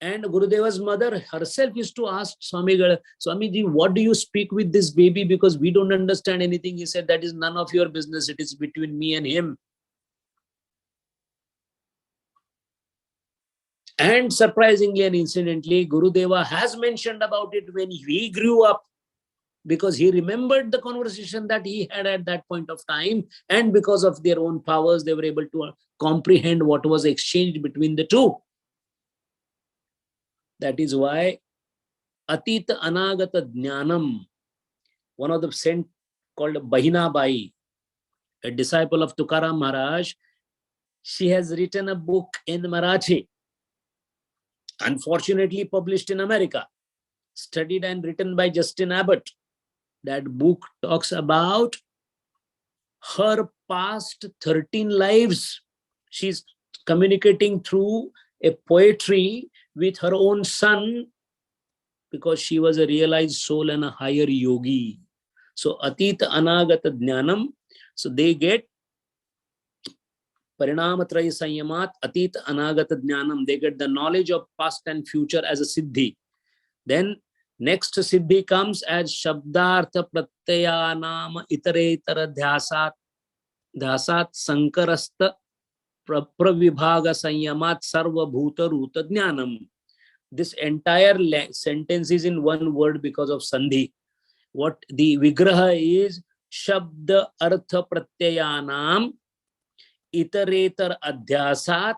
And Gurudeva's mother herself used to ask Swamiji, Swamiji, what do you speak with this baby? Because we don't understand anything. He said, that is none of your business. It is between me and him. And surprisingly and incidentally, Gurudeva has mentioned about it when he grew up, because he remembered the conversation that he had at that point of time. And because of their own powers, they were able to comprehend what was exchanged between the two. That is why Atita Anagata Jnanam, one of the saint called Bahina Bai, a disciple of Tukaram Maharaj, she has written a book in Marathi, unfortunately published in America. studied and written by Justin Abbott. That book talks about her past 13 lives. She's communicating through a poetry with her own son because she was a realized soul and a higher yogi. So Atita Anagata Jnanam. So they get Parinamatrayi Sanyamat Atita Anagata Jnanam. They get the knowledge of past and future as a Siddhi. Then next Siddhi comes as Shabdartha Pratyayanama Itaretara Dhyasat Sankarasta Pravibhaga Sanyamat Sarva Bhuta Ruta Jnanam. This entire sentence is in one word because of Sandhi. What the Vigraha is, Shabda Artha Pratyayanam Itaretar Adhyasat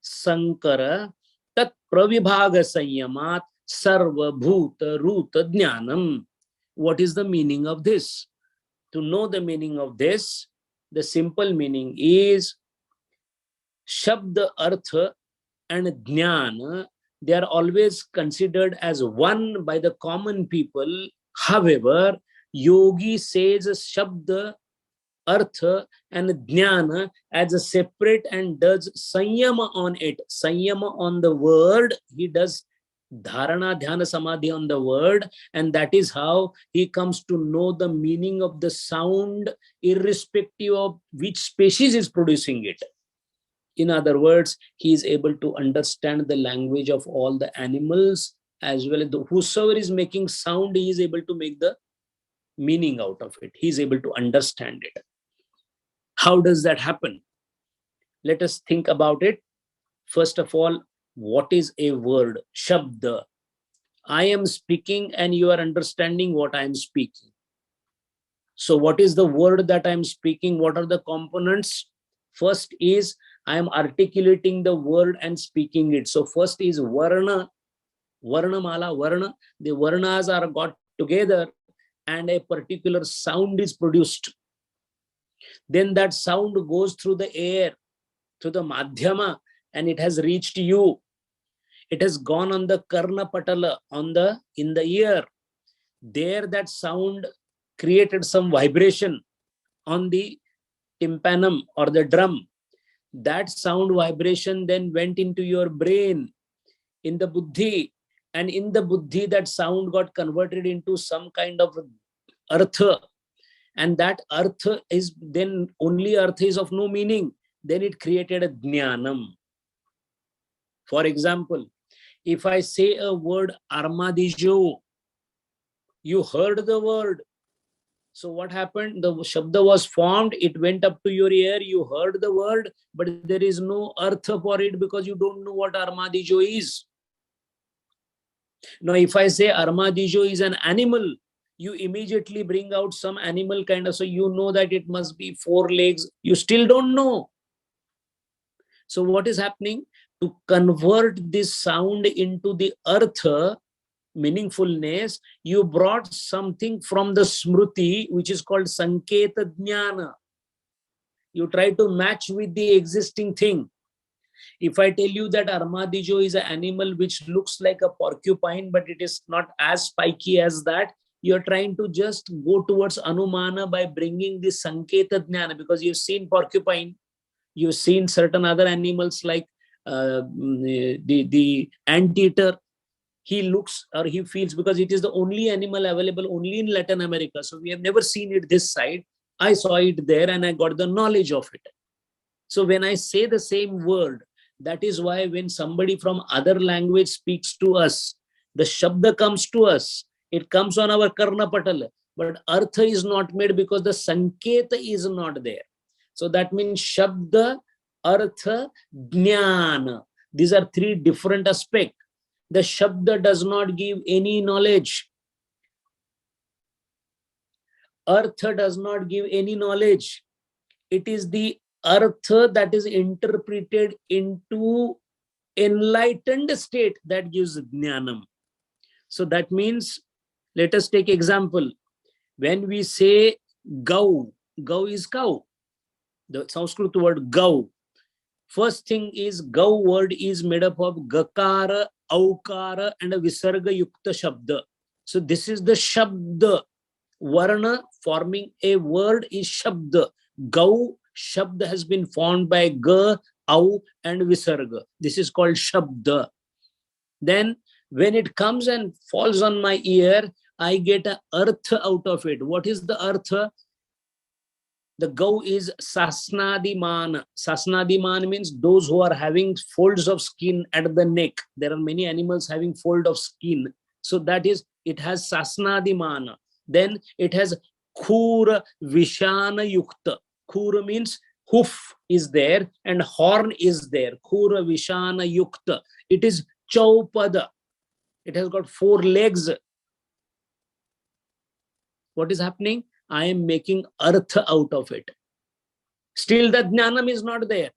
Sankara Tat Pravibhaga Sanyamat Sarva Bhuta Ruta Jnanam. What is the meaning of this? To know the meaning of this, the simple meaning is Shabda Artha and Jnana, they are always considered as one by the common people. However, yogi says Shabda, Artha and Jnana as a separate and does Sanyama on it. Sanyama on the word. He does Dharana, Dhyana, Samadhi on the word. And that is how he comes to know the meaning of the sound irrespective of which species is producing it. In other words, he is able to understand the language of all the animals as well as whosoever is making sound, he is able to make the meaning out of it. He is able to understand it. How does that happen? Let us think about it. First of all, what is a word? Shabda. I am speaking and you are understanding what I am speaking. So what is the word that I am speaking? What are the components? First is I am articulating the word and speaking it. So first is Varna, Varnamala, Varna. The Varnas are got together and a particular sound is produced. Then that sound goes through the air, through the Madhyama, and it has reached you. It has gone on the Karna Patala, in the ear. There that sound created some vibration on the tympanum or the drum. That sound vibration then went into your brain, in the buddhi, and in the buddhi that sound got converted into some kind of artha, and that artha is then only artha is of no meaning. Then it created a jnanam. For example, if I say a word armadillo, you heard the word. So what happened? The shabda was formed, it went up to your ear, you heard the word, but there is no artha for it because you don't know what armadillo is. Now, if I say armadillo is an animal, you immediately bring out some animal kind of, so you know that it must be 4 legs. You still don't know. So what is happening? To convert this sound into the artha, meaningfulness, you brought something from the smruti, which is called sanketa jnana. You try to match with the existing thing. If I tell you that armadillo is an animal which looks like a porcupine, but it is not as spiky as that, you're trying to just go towards anumana by bringing the sanketa jnana, because you've seen porcupine, you've seen certain other animals like the anteater. He looks or he feels, because it is the only animal available only in Latin America. So we have never seen it this side. I saw it there and I got the knowledge of it. So when I say the same word, that is why when somebody from other language speaks to us, the shabda comes to us. It comes on our karna patala, but artha is not made because the sanketa is not there. So that means shabda, artha, jnana. These are 3 different aspects. The shabda does not give any knowledge. Artha does not give any knowledge. It is the artha that is interpreted into enlightened state that gives jnanam. So that means, let us take example. When we say gau, gau is cow. The Sanskrit word gau. First thing is gau word is made up of gakara, aukara and a visarga yukta shabda. So this is the Shabda. Varna forming a word is Shabda. Gau, Shabda has been formed by Ga, Au and Visarga. This is called Shabda. Then when it comes and falls on my ear, I get an artha out of it. What is the artha? The Gau is Sasnadiman. Sasnadiman means those who are having folds of skin at the neck. There are many animals having fold of skin. So that is, it has Sasnadiman. Then it has Khura Vishana Yukta. Khura means hoof is there and horn is there. Khura Vishana Yukta. It is Chaupada. It has got 4 legs. What is happening? I am making artha out of it. Still the jnanam is not there.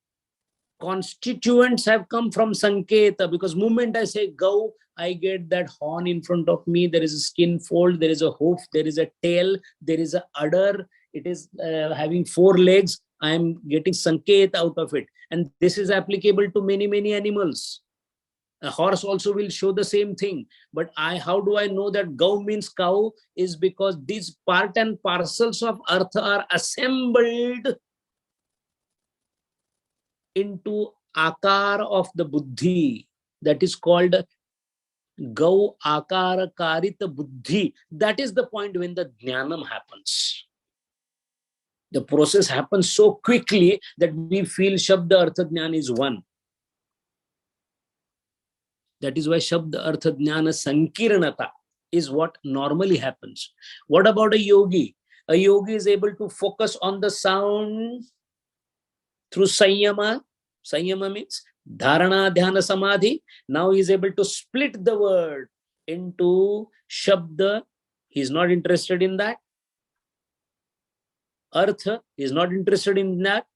Constituents have come from Sanketa, because moment I say Gau, I get that horn in front of me. There is a skin fold, there is a hoof, there is a tail, there is a udder. It is having 4 legs. I am getting Sanket out of it. And this is applicable to many, many animals. A horse also will show the same thing. But how do I know that Gau means cow? Is because these part and parcels of earth are assembled into akar of the buddhi. That is called Gau akara karita buddhi. That is the point when the jnanam happens. The process happens so quickly that we feel Shabda Artha Jnana is one. That is why Shabda Artha Jnana Sankirnata is what normally happens. What about a yogi? A yogi is able to focus on the sound through Sanyama. Sanyama means Dharana, Dhyana, Samadhi. Now he is able to split the word into Shabda. He is not interested in that. Artha, he is not interested in that.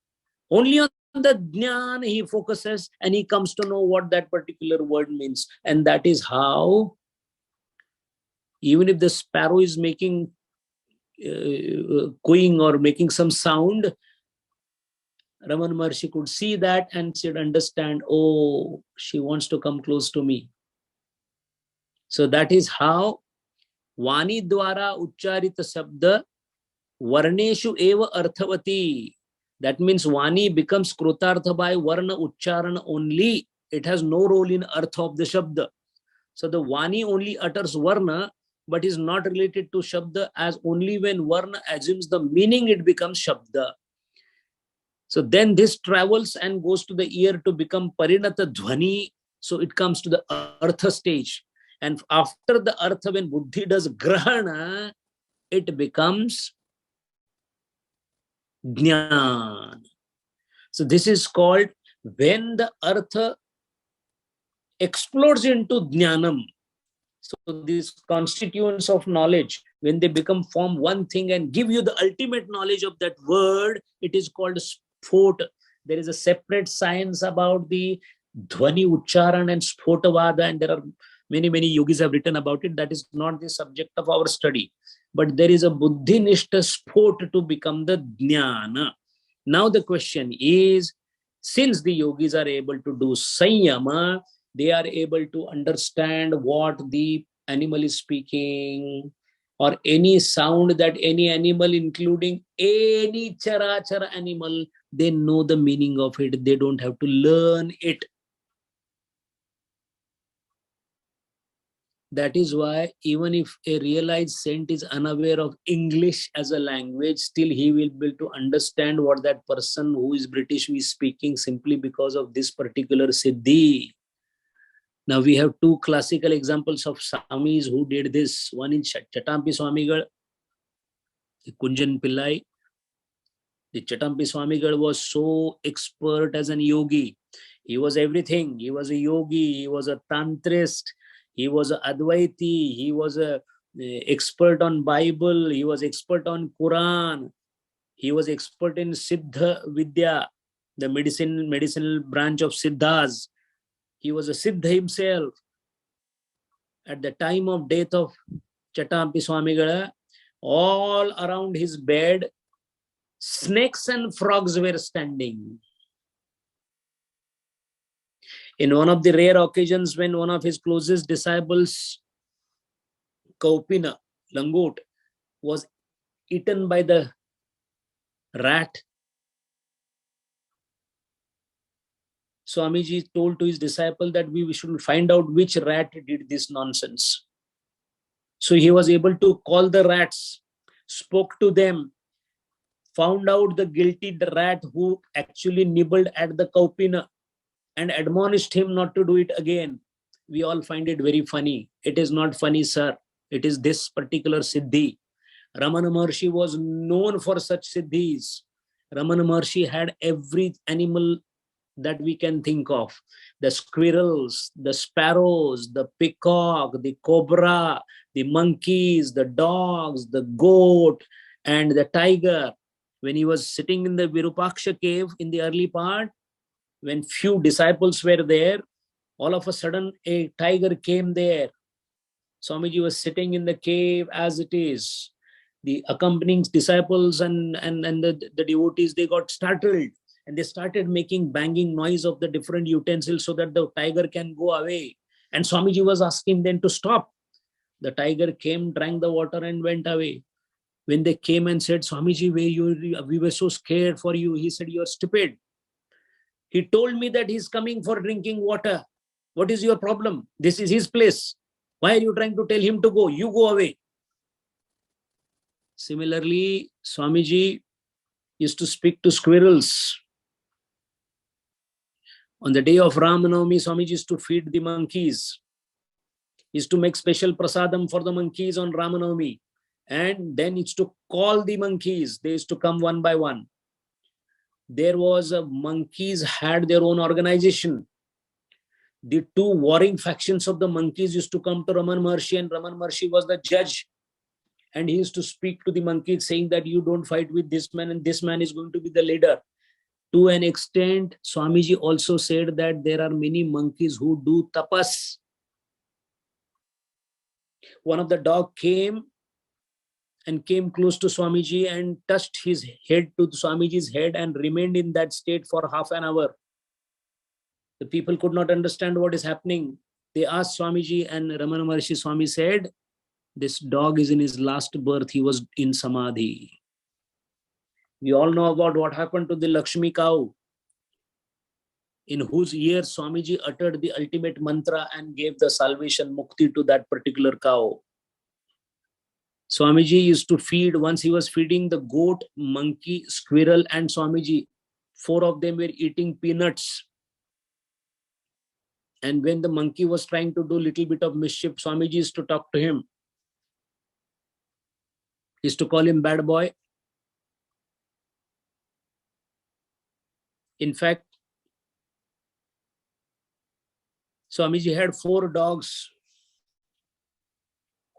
Only on the jnana he focuses and he comes to know what that particular word means. And that is how, even if the sparrow is making cooing or making some sound, Raman Maharshi could see that and should understand, oh, she wants to come close to me. So that is how Vani Dwara Ucharita Sabda Varneshu Eva Arthavati. That means Vani becomes Krutartha by Varna Ucharana only. It has no role in Artha of the Shabda. So the Vani only utters Varna, but is not related to Shabda, as only when Varna assumes the meaning it becomes Shabda. So then this travels and goes to the ear to become Parinata Dhvani. So it comes to the Artha stage. And after the Artha, when Buddhi does Grahana, it becomes Jnana. So this is called when the Artha explodes into Jnanam. So these constituents of knowledge, when they become form one thing and give you the ultimate knowledge of that word, it is called Sphot. There is a separate science about the Dhvani Ucharan and Sphotavada, and there are many yogis have written about it. That is not the subject of our study. But there is a Buddhinishta Sphot to become the Jnana. Now the question is, since the yogis are able to do Sanyama, they are able to understand what the animal is speaking, or any sound that any animal, including any charachara animal, they know the meaning of it. They don't have to learn it. That is why even if a realized saint is unaware of English as a language, still he will be able to understand what that person who is British is speaking, simply because of this particular Siddhi. Now we have 2 classical examples of Swamis who did this. One is Chatampi Swamigal, Kunjan Pillai. The Chatampi Swamigal was so expert as an yogi. He was everything. He was a yogi, he was a tantrist, he was an Advaiti, he was a expert on Bible, he was expert on Quran, he was expert in Siddha Vidya, the medicinal branch of Siddhas. He was a Siddha himself. At the time of death of Chatampi Swamigala, all around his bed, snakes and frogs were standing. In one of the rare occasions when one of his closest disciples kaupina, langot, was eaten by the rat, Swamiji told to his disciple that we should find out which rat did this nonsense. So he was able to call the rats, spoke to them, found out the guilty rat who actually nibbled at the kaupina, and admonished him not to do it again. We all find it very funny. It is not funny, sir. It is this particular Siddhi. Ramana Maharshi was known for such Siddhis. Ramana Maharshi had every animal that we can think of. The squirrels, the sparrows, the peacock, the cobra, the monkeys, the dogs, the goat, and the tiger. When he was sitting in the Virupaksha cave in the early part, when few disciples were there, all of a sudden a tiger came there. Swamiji was sitting in the cave as it is. The accompanying disciples and the devotees, they got startled and they started making banging noise of the different utensils so that the tiger can go away. And Swamiji was asking them to stop. The tiger came, drank the water and went away. When they came and said, Swamiji, we were so scared for you. He said, you're stupid. He told me that he's coming for drinking water. What is your problem? This is his place. Why are you trying to tell him to go? You go away. Similarly, Swamiji used to speak to squirrels. On the day of Ramanavami, Swamiji used to feed the monkeys. He used to make special prasadam for the monkeys on Ramanavami. And then it's to call the monkeys. They used to come one by one. There was monkeys had their own organization. The two warring factions of the monkeys used to come to Raman Maharshi, and Raman Maharshi was the judge. And he used to speak to the monkeys saying that you don't fight with this man and this man is going to be the leader. To an extent, Swamiji also said that there are many monkeys who do tapas. One of the dog came close to Swamiji and touched his head to Swamiji's head and remained in that state for half an hour. The people could not understand what is happening. They asked Swamiji, and Ramana Maharshi Swami said, this dog is in his last birth. He was in Samadhi. We all know about what happened to the Lakshmi cow, in whose ear Swamiji uttered the ultimate mantra and gave the salvation mukti to that particular cow. Swamiji used to feed, once he was feeding the goat, monkey, squirrel, and Swamiji. 4 of them were eating peanuts. And when the monkey was trying to do a little bit of mischief, Swamiji used to talk to him. He used to call him bad boy. In fact, Swamiji had 4 dogs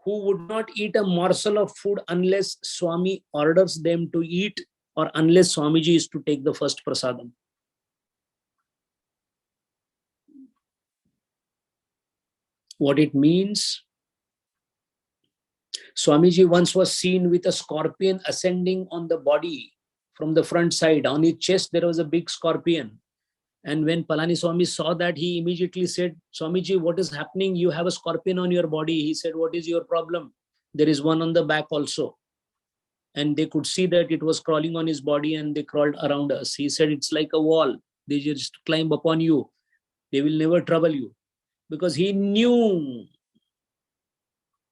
who would not eat a morsel of food unless Swami orders them to eat or unless Swamiji is to take the first prasadam. What it means? Swamiji once was seen with a scorpion ascending on the body from the front side. On his chest, there was a big scorpion. And when Palani Swami saw that, he immediately said, Swamiji, what is happening? You have a scorpion on your body. He said, what is your problem? There is one on the back also. And they could see that it was crawling on his body and they crawled around us. He said, it's like a wall. They just climb upon you. They will never trouble you. Because he knew.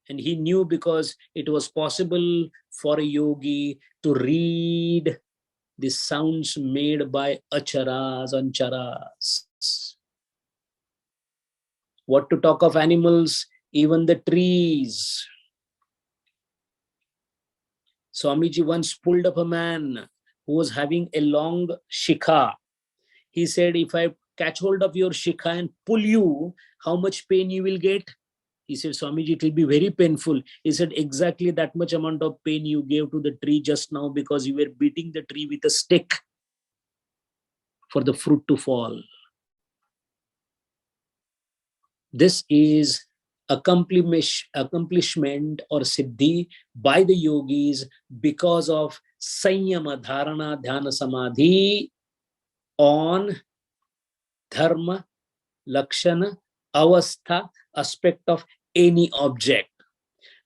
And he knew because it was possible for a yogi to read the sounds made by acharas, ancharas. What to talk of animals, even the trees. Swamiji once pulled up a man who was having a long shikha. He said, if I catch hold of your shikha and pull you, how much pain you will get? He said, Swamiji, it will be very painful. He said, exactly that much amount of pain you gave to the tree just now because you were beating the tree with a stick for the fruit to fall. This is accomplishment or siddhi by the yogis because of sanyama, dharana, dhyana, samadhi on dharma, lakshana, avastha, aspect of any object.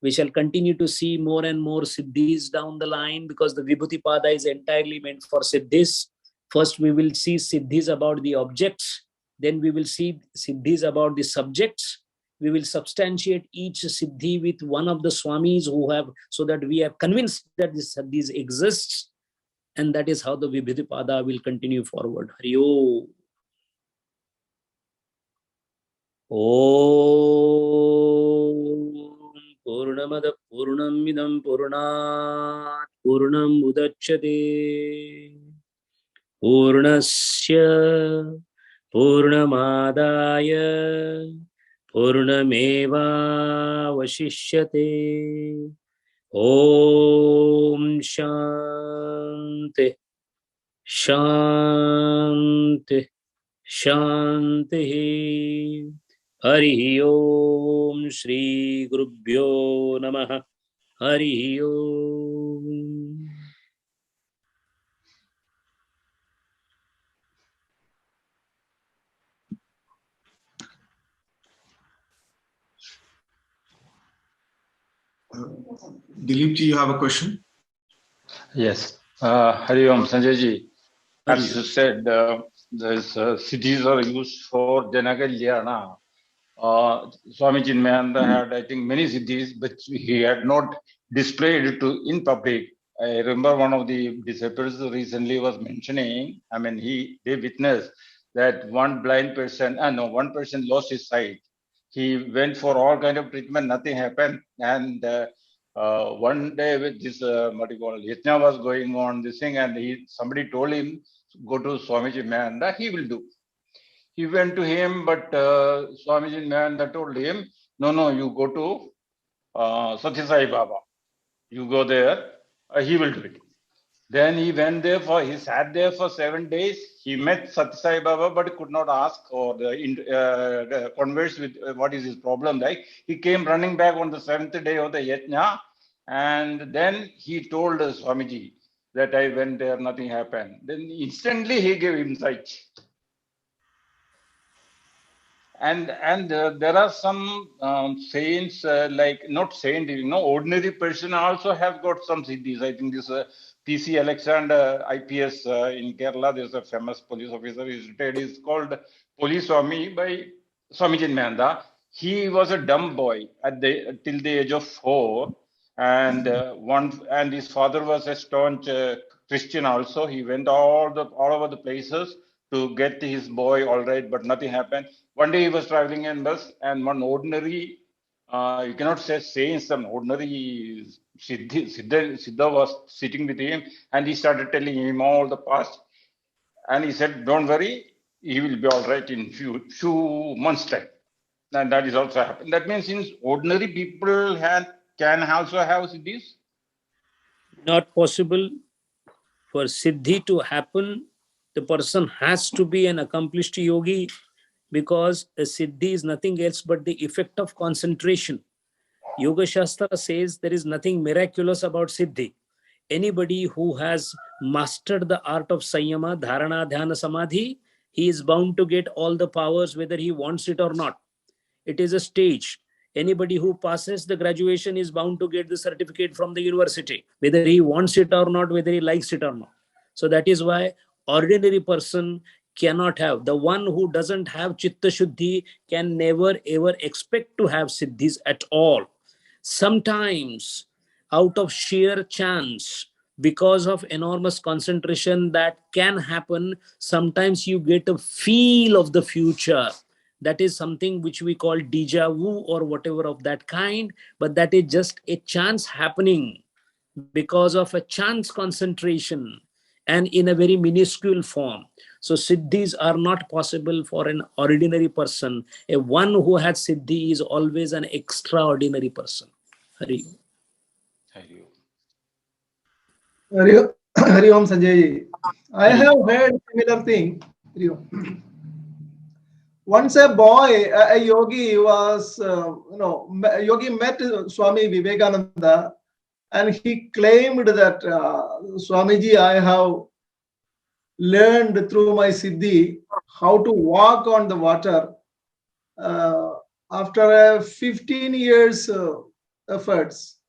We shall continue to see more and more siddhis down the line, because the Vibhuti Pada is entirely meant for siddhis. First, we will see siddhis about the objects. Then we will see siddhis about the subjects. We will substantiate each siddhi with one of the swamis who have, so that we are convinced that this siddhis exists. And that is how the Vibhuti Pada will continue forward. Hari Om. Om Purnamada Purnamidam Purnat Purnam Udachyate Purnasya Purnamadaya Purnameva Vashishyate. Om Shanti Shanti Shanti. Hari Om Shri Gurubhyo Namaha. Hari Om. Dilip ji, you have a question? Yes. Hari Om, Sanjay ji. As you said, siddhis are used for Janagalyana. Swami Chinmayanda had, I think, many siddhis, but he had not displayed it in public. I remember one of the disciples recently was mentioning, I mean, they witnessed that one person lost his sight. He went for all kind of treatment, nothing happened. And one day with this, yajna was going on, this thing, and somebody told him, go to Swami Chinmayanda, he will do. He went to him, but Swamiji Nanda told him, no, you go to Sathya Sai Baba. You go there, he will do it. Then he went there he sat there for 7 days. He met Sathya Sai Baba, but could not ask or converse with what is his problem like. He came running back on the 7th day of the yajna, and then he told Swamiji that I went there, nothing happened. Then instantly he gave insight. And there are some saints, like not saint, ordinary person also have got some siddhis. I think this PC Alexander IPS in Kerala, there's a famous police officer. He's retired. He's called Police Swami by Swami Chinmayanda. He was a dumb boy till the age of 4, and and his father was a staunch Christian also. He went all over the places to get his boy all right, but nothing happened. One day he was traveling in bus, and one ordinary, you cannot say saint, some ordinary Siddha was sitting with him, and he started telling him all the past. And he said, don't worry, he will be all right in few months' time. And that is also happened. That means since ordinary people can also have siddhis? Not possible. For siddhi to happen, the person has to be an accomplished yogi, because a siddhi is nothing else but the effect of concentration. Yoga Shastra says there is nothing miraculous about siddhi. Anybody who has mastered the art of Sanyama, Dharana, Dhyana, Samadhi, he is bound to get all the powers whether he wants it or not. It is a stage. Anybody who passes the graduation is bound to get the certificate from the university, whether he wants it or not, whether he likes it or not. So that is why ordinary person cannot have. The one who doesn't have Chitta Shuddhi can never ever expect to have Siddhis at all. Sometimes, out of sheer chance, because of enormous concentration that can happen, sometimes you get a feel of the future. That is something which we call deja vu or whatever of that kind, but that is just a chance happening because of a chance concentration and in a very minuscule form. So siddhis are not possible for an ordinary person. A one who has siddhi is always an extraordinary person. Hari. Hari Hari Om Sanjay. I have heard similar thing. Hari Om. Once a boy, a yogi was, yogi met Swami Vivekananda, and he claimed that Swamiji, I have learned through my siddhi how to walk on the water. After 15 years efforts.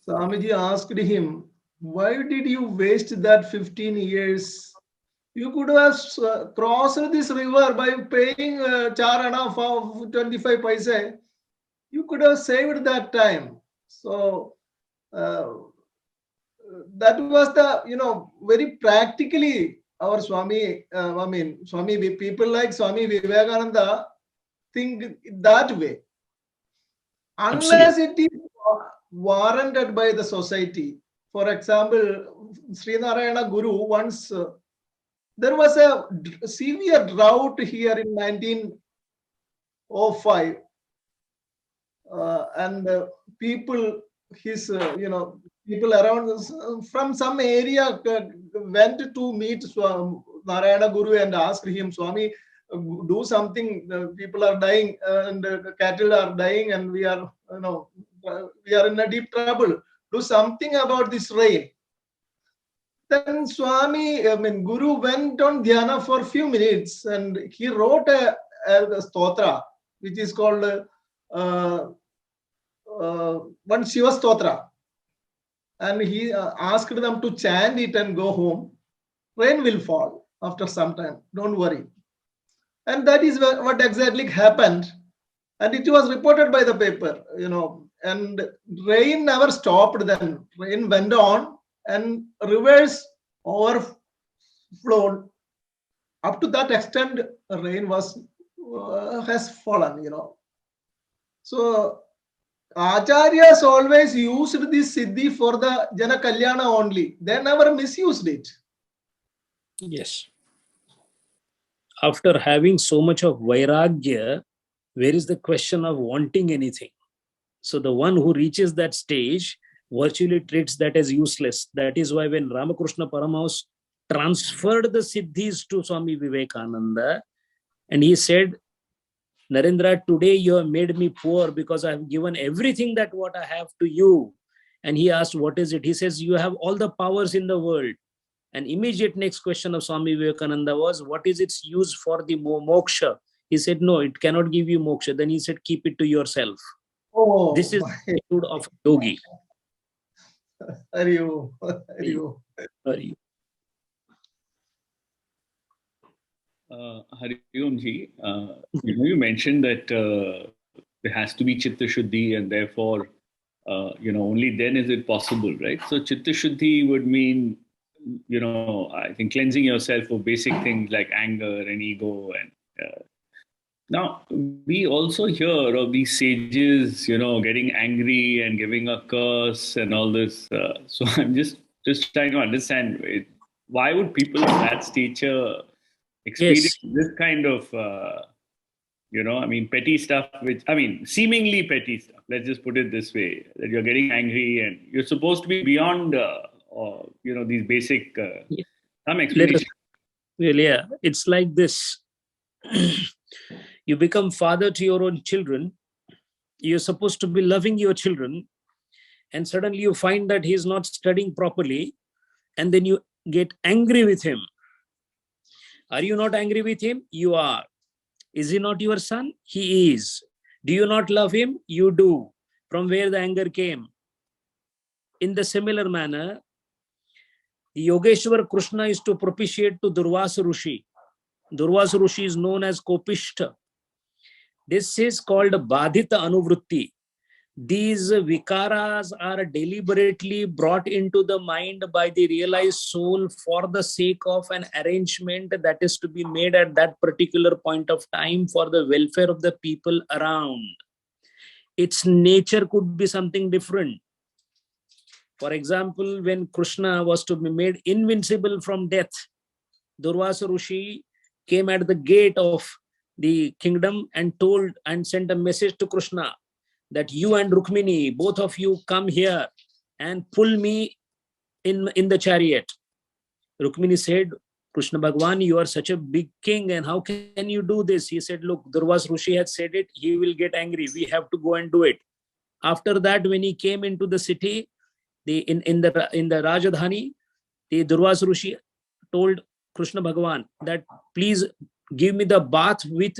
Swamiji asked him, why did you waste that 15 years? You could have crossed this river by paying charana for 25 paise. You could have saved that time. So that was the, very practically our Swami, Swami, people like Swami Vivekananda think that way. Unless it is warranted by the society. For example, Srinarayana Guru once, there was a severe drought here in 1905. And people, people around from some area went to meet Narayana Guru and asked him, Swami, do something. People are dying and cattle are dying, and we are in a deep trouble. Do something about this rain. Then Guru went on dhyana for a few minutes, and he wrote a stotra, which is called one Shiva stotra. And he asked them to chant it and go home. Rain will fall after some time. Don't worry. And that is what exactly happened. And it was reported by the paper, and rain never stopped then. Rain went on and rivers overflowed. Up to that extent, rain has fallen, So Acharyas always used this Siddhi for the Jana Kalyana only. They never misused it. Yes. After having so much of Vairagya, where is the question of wanting anything? So the one who reaches that stage virtually treats that as useless. That is why when Ramakrishna Paramahamsa transferred the Siddhis to Swami Vivekananda, and he said, Narendra, today you have made me poor because I have given everything that what I have to you. And he asked, what is it? He says, you have all the powers in the world. And immediate next question of Swami Vivekananda was, what is its use for the moksha? He said, no, it cannot give you moksha. Then he said, keep it to yourself. Oh, this is the attitude of a yogi. Are you? Hari Om ji, you mentioned that there has to be Chitta Shuddhi, and therefore, only then is it possible, right? So Chitta Shuddhi would mean, I think cleansing yourself of basic things like anger and ego. And now we also hear of these sages, getting angry and giving a curse and all this. So I'm just trying to understand, why would people of that stature experience this kind of, petty stuff, seemingly petty stuff. Let's just put it this way, that you're getting angry and you're supposed to be beyond, these basic, some explanation. It's like this. You become father to your own children. You're supposed to be loving your children. And suddenly you find that he's not studying properly. And then you get angry with him. Are you not angry with him? You are. Is he not your son? He is. Do you not love him? You do. From where the anger came? In the similar manner, the Yogeshwar Krishna is to propitiate to Durvasa Rishi. Durvasa Rishi is known as Kopishta. This is called Badhita Anuvritti. These vikaras are deliberately brought into the mind by the realized soul for the sake of an arrangement that is to be made at that particular point of time for the welfare of the people around. Its nature could be something different. For example, when Krishna was to be made invincible from death, Durvasa Rishi came at the gate of the kingdom and told and sent a message to Krishna that you and Rukmini, both of you come here and pull me in the chariot. Rukmini said, Krishna Bhagwan, you are such a big king, and how can you do this? He said, look, Durvasa Rishi had said it, he will get angry. We have to go and do it. After that, when he came into the city, in the Rajadhani, the Durvasa Rishi told Krishna Bhagwan that please give me the bath with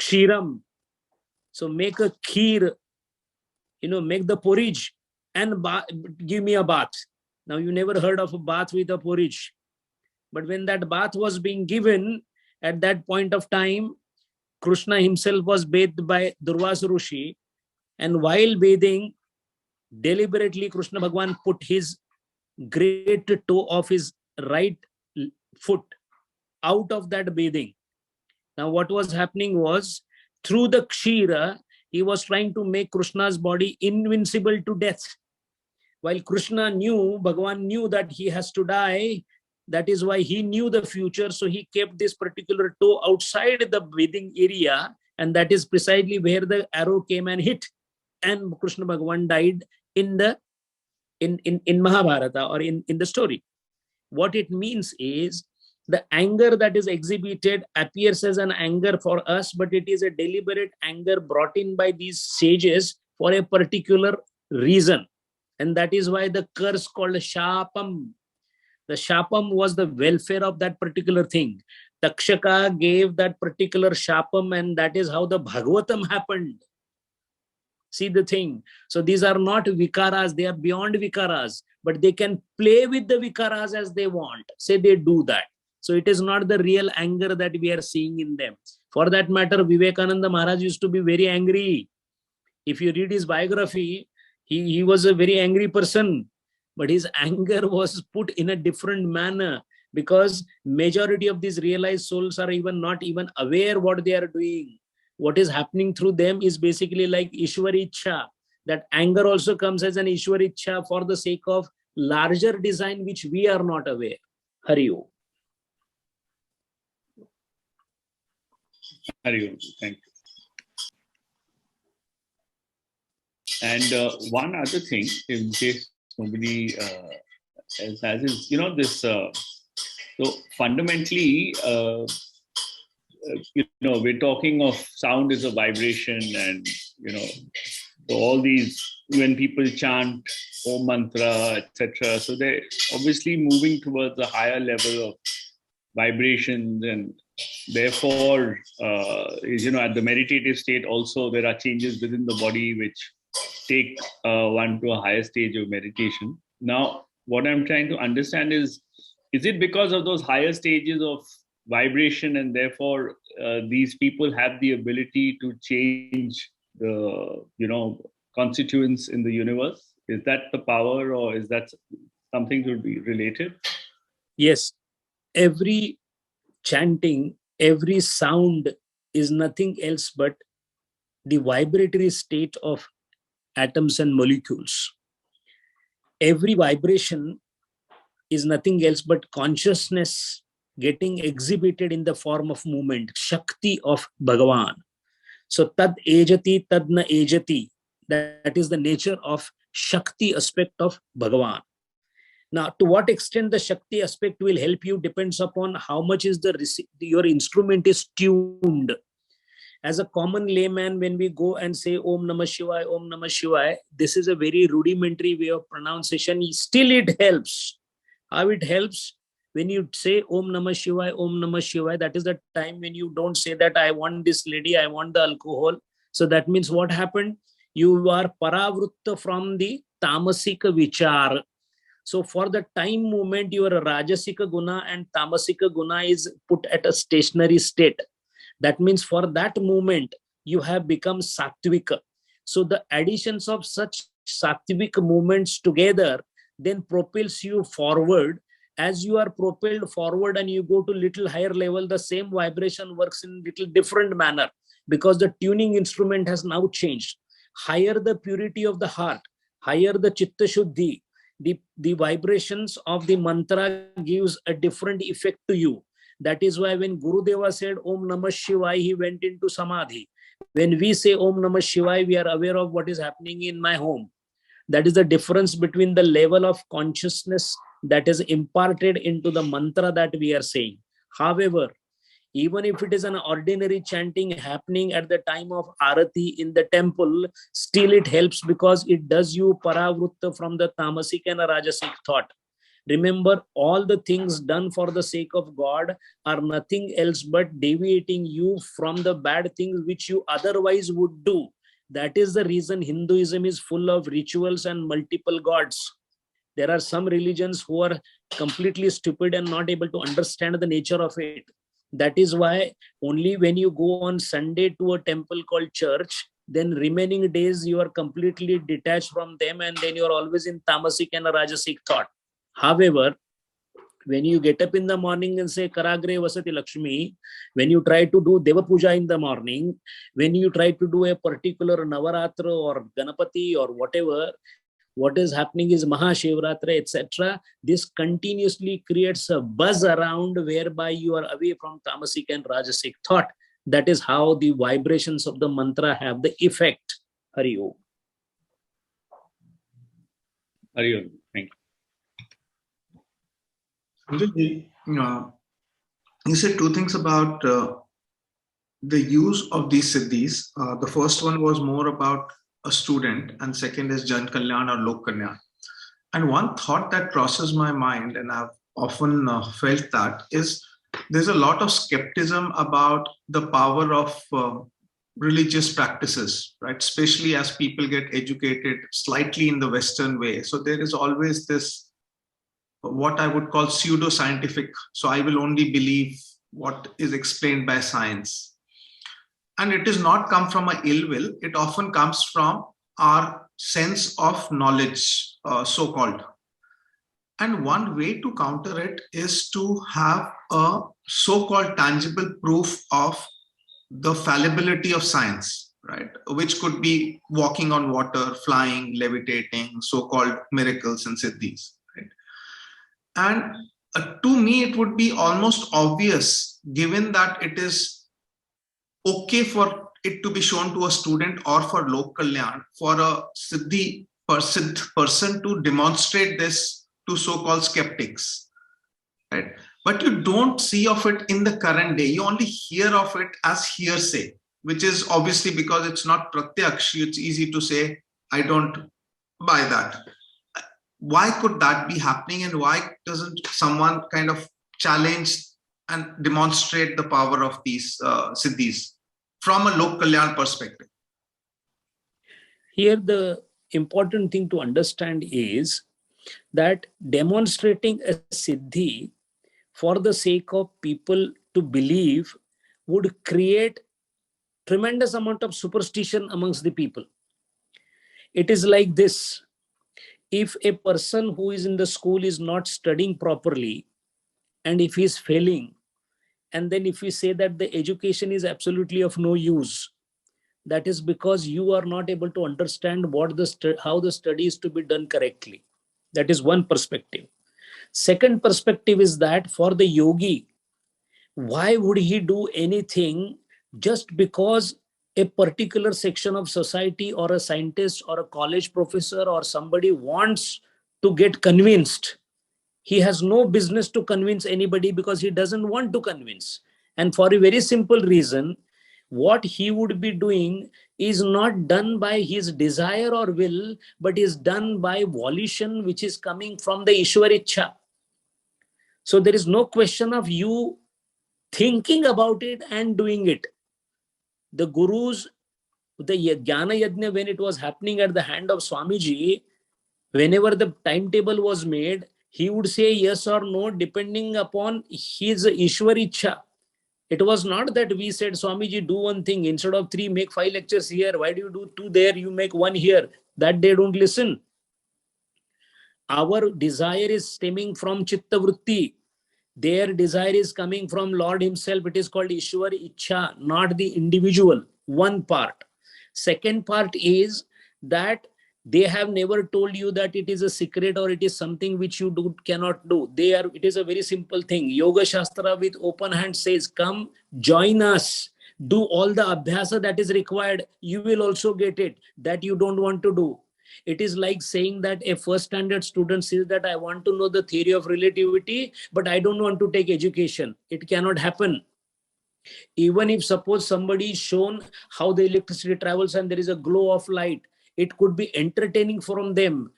kshiram. So make a kheer make the porridge and give me a bath. Now, you never heard of a bath with a porridge. But when that bath was being given, at that point of time, Krishna himself was bathed by Durvasa Rishi. And while bathing, deliberately Krishna Bhagwan put his great toe of his right foot out of that bathing. Now, what was happening was, through the Kshira, he was trying to make Krishna's body invincible to death. While Krishna knew, Bhagavan knew that he has to die, that is why he knew the future. So he kept this particular toe outside the bathing area, and that is precisely where the arrow came and hit. And Krishna Bhagavan died in Mahabharata, or in the story. What it means is, the anger that is exhibited appears as an anger for us, but it is a deliberate anger brought in by these sages for a particular reason. And that is why the curse called Shapam. The Shapam was the welfare of that particular thing. Takshaka gave that particular Shapam, and that is how the Bhagavatam happened. See the thing. So these are not vikaras, they are beyond vikaras, but they can play with the vikaras as they want. Say they do that. So it is not the real anger that we are seeing in them. For that matter, Vivekananda Maharaj used to be very angry. If you read his biography, he was a very angry person, but his anger was put in a different manner, because majority of these realized souls are not even aware what they are doing. What is happening through them is basically like Ishwar Ichha. That anger also comes as an Ishwar Ichha for the sake of larger design, which we are not aware. Hari Om. Hari Om. Thank you. And one other thing, in case nobody else has, is, this. So fundamentally, we're talking of sound is a vibration, and so all these, when people chant Om mantra, etc. So they're obviously moving towards a higher level of vibrations, and therefore, at the meditative state also there are changes within the body which take one to a higher stage of meditation. Now, what I'm trying to understand is it because of those higher stages of vibration, and therefore these people have the ability to change the constituents in the universe? Is that the power, or is that something to be related? Yes, every chanting, every sound is nothing else but the vibratory state of atoms and molecules. Every vibration is nothing else but consciousness getting exhibited in the form of movement, Shakti of Bhagavan. So tad ejati, tad na ejati. That is the nature of Shakti aspect of Bhagavan. Now, to what extent the Shakti aspect will help you depends upon how much is your instrument is tuned. As a common layman, when we go and say Om Namah Shivaya, Om Namah Shivaya, this is a very rudimentary way of pronunciation. Still, it helps. How it helps? When you say Om Namah Shivaya, Om Namah Shivaya, that is the time when you don't say that I want this lady, I want the alcohol. So that means what happened? You are paravrutta from the tamasika vichar. So for the time moment, your rajasika guna and tamasika guna is put at a stationary state. That means for that moment, you have become sattvika. So the additions of such sattvic movements together then propels you forward. As you are propelled forward and you go to little higher level, the same vibration works in little different manner, because the tuning instrument has now changed. Higher the purity of the heart, higher the chitta shuddhi, the vibrations of the mantra gives a different effect to you. That is why when Gurudeva said Om Namah Shivaya, he went into Samadhi. When we say Om Namah Shivaya, we are aware of what is happening in my home. That is the difference between the level of consciousness that is imparted into the mantra that we are saying. However, even if it is an ordinary chanting happening at the time of Arati in the temple, still it helps, because it does you paravrutta from the tamasic and rajasic thought. Remember, all the things done for the sake of God are nothing else but deviating you from the bad things which you otherwise would do. That is the reason Hinduism is full of rituals and multiple gods. There are some religions who are completely stupid and not able to understand the nature of it. That is why only when you go on Sunday to a temple called church, then remaining days you are completely detached from them, and then you are always in tamasic and rajasic thought. However, when you get up in the morning and say Karagre Vasati Lakshmi, when you try to do Deva Puja in the morning, when you try to do a particular Navaratra or Ganapati or whatever, what is happening is Mahashivratri, etc. This continuously creates a buzz around whereby you are away from tamasic and rajasic thought. That is how the vibrations of the mantra have the effect. Hari Om. Hari Om. Thank you. Sanjay, you said two things about the use of these siddhis. The first one was more about a student, and second is Jan Kalyan or Lok Kalyan. And one thought that crosses my mind, and I've often felt that, is there's a lot of skepticism about the power of religious practices, right? Especially as people get educated slightly in the Western way. So there is always this, what I would call pseudo-scientific. So I will only believe what is explained by science. And it does not come from an ill will. It often comes from our sense of knowledge, so-called. And one way to counter it is to have a so-called tangible proof of the fallibility of science, right? Which could be walking on water, flying, levitating, so-called miracles and siddhis, right? And to me, it would be almost obvious, given that it is okay for it to be shown to a student or for Lok Kalyan, for a Siddhi person to demonstrate this to so-called skeptics, right? But you don't see of it in the current day. You only hear of it as hearsay, which is obviously because it's not pratyaksh. It's easy to say, I don't buy that. Why could that be happening, and why doesn't someone kind of challenge and demonstrate the power of these siddhis from a Lok Kalyan perspective? Here, the important thing to understand is that demonstrating a siddhi for the sake of people to believe would create tremendous amount of superstition amongst the people. It is like this. If a person who is in the school is not studying properly, and if he is failing, and then if we say that the education is absolutely of no use, that is because you are not able to understand how the study is to be done correctly. That is one perspective. Second perspective is that for the yogi, why would he do anything just because a particular section of society or a scientist or a college professor or somebody wants to get convinced? He has no business to convince anybody because he doesn't want to convince. And for a very simple reason, what he would be doing is not done by his desire or will, but is done by volition, which is coming from the Ishwar Ichha. So there is no question of you thinking about it and doing it. The gurus, the Jnana Yajna, when it was happening at the hand of Swamiji, whenever the timetable was made, he would say yes or no depending upon his Ishwar Ichha. It was not that we said, Swamiji, do one thing. Instead of 3, make 5 lectures here. Why do you do 2 there? You make 1 here. That they don't listen. Our desire is stemming from Chitta Vritti. Their desire is coming from Lord himself. It is called Ishwar Ichha, not the individual. One part. Second part is that they have never told you that it is a secret or it is something which you cannot do. It is a very simple thing. Yoga Shastra with open hand says, come, join us. Do all the abhyasa that is required. You will also get it that you don't want to do. It is like saying that a first standard student says that I want to know the theory of relativity, but I don't want to take education. It cannot happen. Even if suppose somebody is shown how the electricity travels and there is a glow of light, it could be entertaining for them,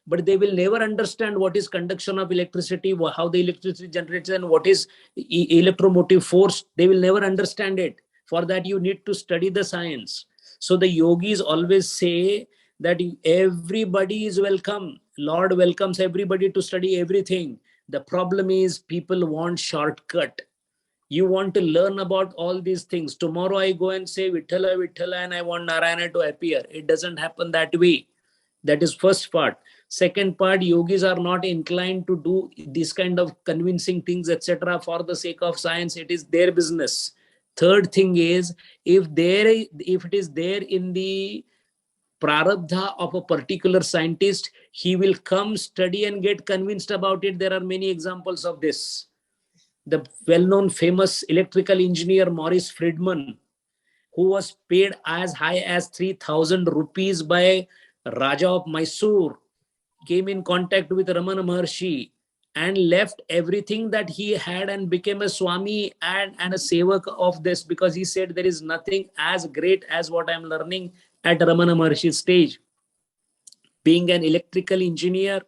but they will never understand what is conduction of electricity, how the electricity generates, and what is electromotive force. They will never understand it. For that, you need to study the science. So the yogis always say that everybody is welcome. Lord welcomes everybody to study everything. The problem is people want shortcut. You want to learn about all these things. Tomorrow I go and say Vithala, Vithala, and I want Narayana to appear. It doesn't happen that way. That is first part. Second part, yogis are not inclined to do this kind of convincing things, etc., for the sake of science. It is their business. Third thing is, if it is there in the prarabdha of a particular scientist, he will come, study, and get convinced about it. There are many examples of this. The well-known famous electrical engineer Maurice Friedman, who was paid as high as 3,000 rupees by Raja of Mysore, came in contact with Ramana Maharshi and left everything that he had and became a Swami and a Sevak of this, because he said there is nothing as great as what I am learning at Ramana Maharshi's stage. Being an electrical engineer,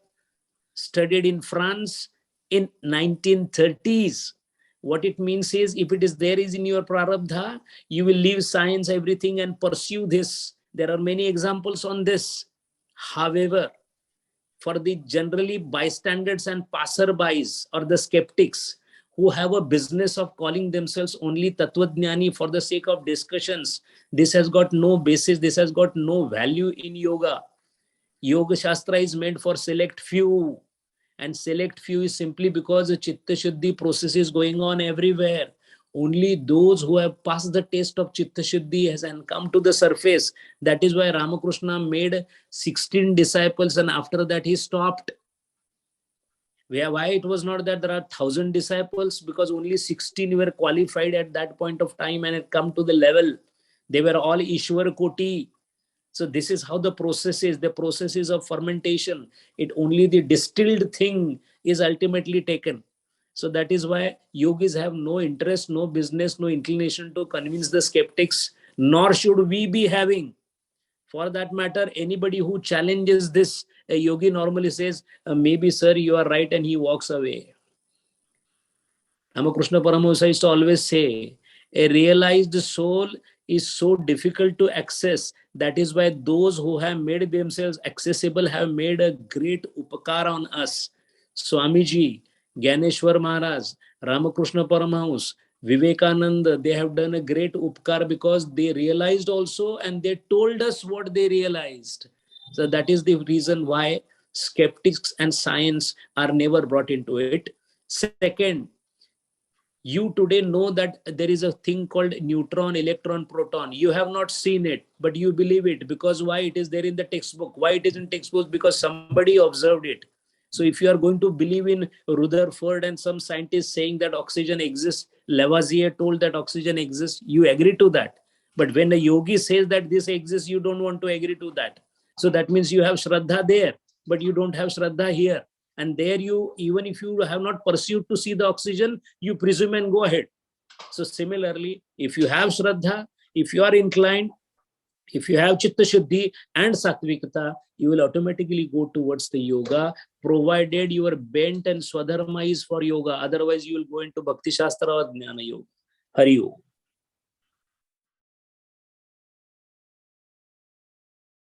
studied in France in 1930s. What it means is, if it is there is in your prarabdha, you will leave science, everything, and pursue this. There are many examples on this. However, for the generally bystanders and passerbys or the skeptics who have a business of calling themselves only Tattvajnani for the sake of discussions, this has got no basis, this has got no value in yoga. Yoga Shastra is meant for select few, and select few is simply because the Chitta Shuddhi process is going on everywhere. Only those who have passed the test of Chitta Shuddhi has and come to the surface. That is why Ramakrishna made 16 disciples and after that he stopped. Why it was not that there are 1,000 disciples? Because only 16 were qualified at that point of time and had come to the level. They were all Ishwar Koti. So this is how the process is. The process is of fermentation. It only the distilled thing is ultimately taken. So that is why yogis have no interest, no business, no inclination to convince the skeptics, nor should we be having. For that matter, anybody who challenges this, a yogi normally says, maybe sir, you are right, and he walks away. Ramakrishna Paramahamsa used to always say, a realized soul is so difficult to access. That is why those who have made themselves accessible have made a great upakara on us. Swamiji, Gyaneshwar Maharaj, Ramakrishna Paramahamsa, Vivekananda, they have done a great upkar because they realized also and they told us what they realized. So that is the reason why skeptics and science are never brought into it. Second, you today know that there is a thing called neutron, electron, proton. You have not seen it, but you believe it. Because why? It is there in the textbook. Why it is in textbook? Because somebody observed it. So if you are going to believe in Rutherford and some scientists saying that oxygen exists, Lavoisier told that oxygen exists, you agree to that. But when a yogi says that this exists, you don't want to agree to that. So that means you have Shraddha there, but you don't have Shraddha here. And there you, even if you have not pursued to see the oxygen, you presume and go ahead. So similarly, if you have Shraddha, if you are inclined, if you have Chitta Shuddhi and Sattvikata, you will automatically go towards the yoga, provided your bent and Swadharma is for yoga. Otherwise, you will go into Bhakti Shastra or Jnana Yoga. Hari Om.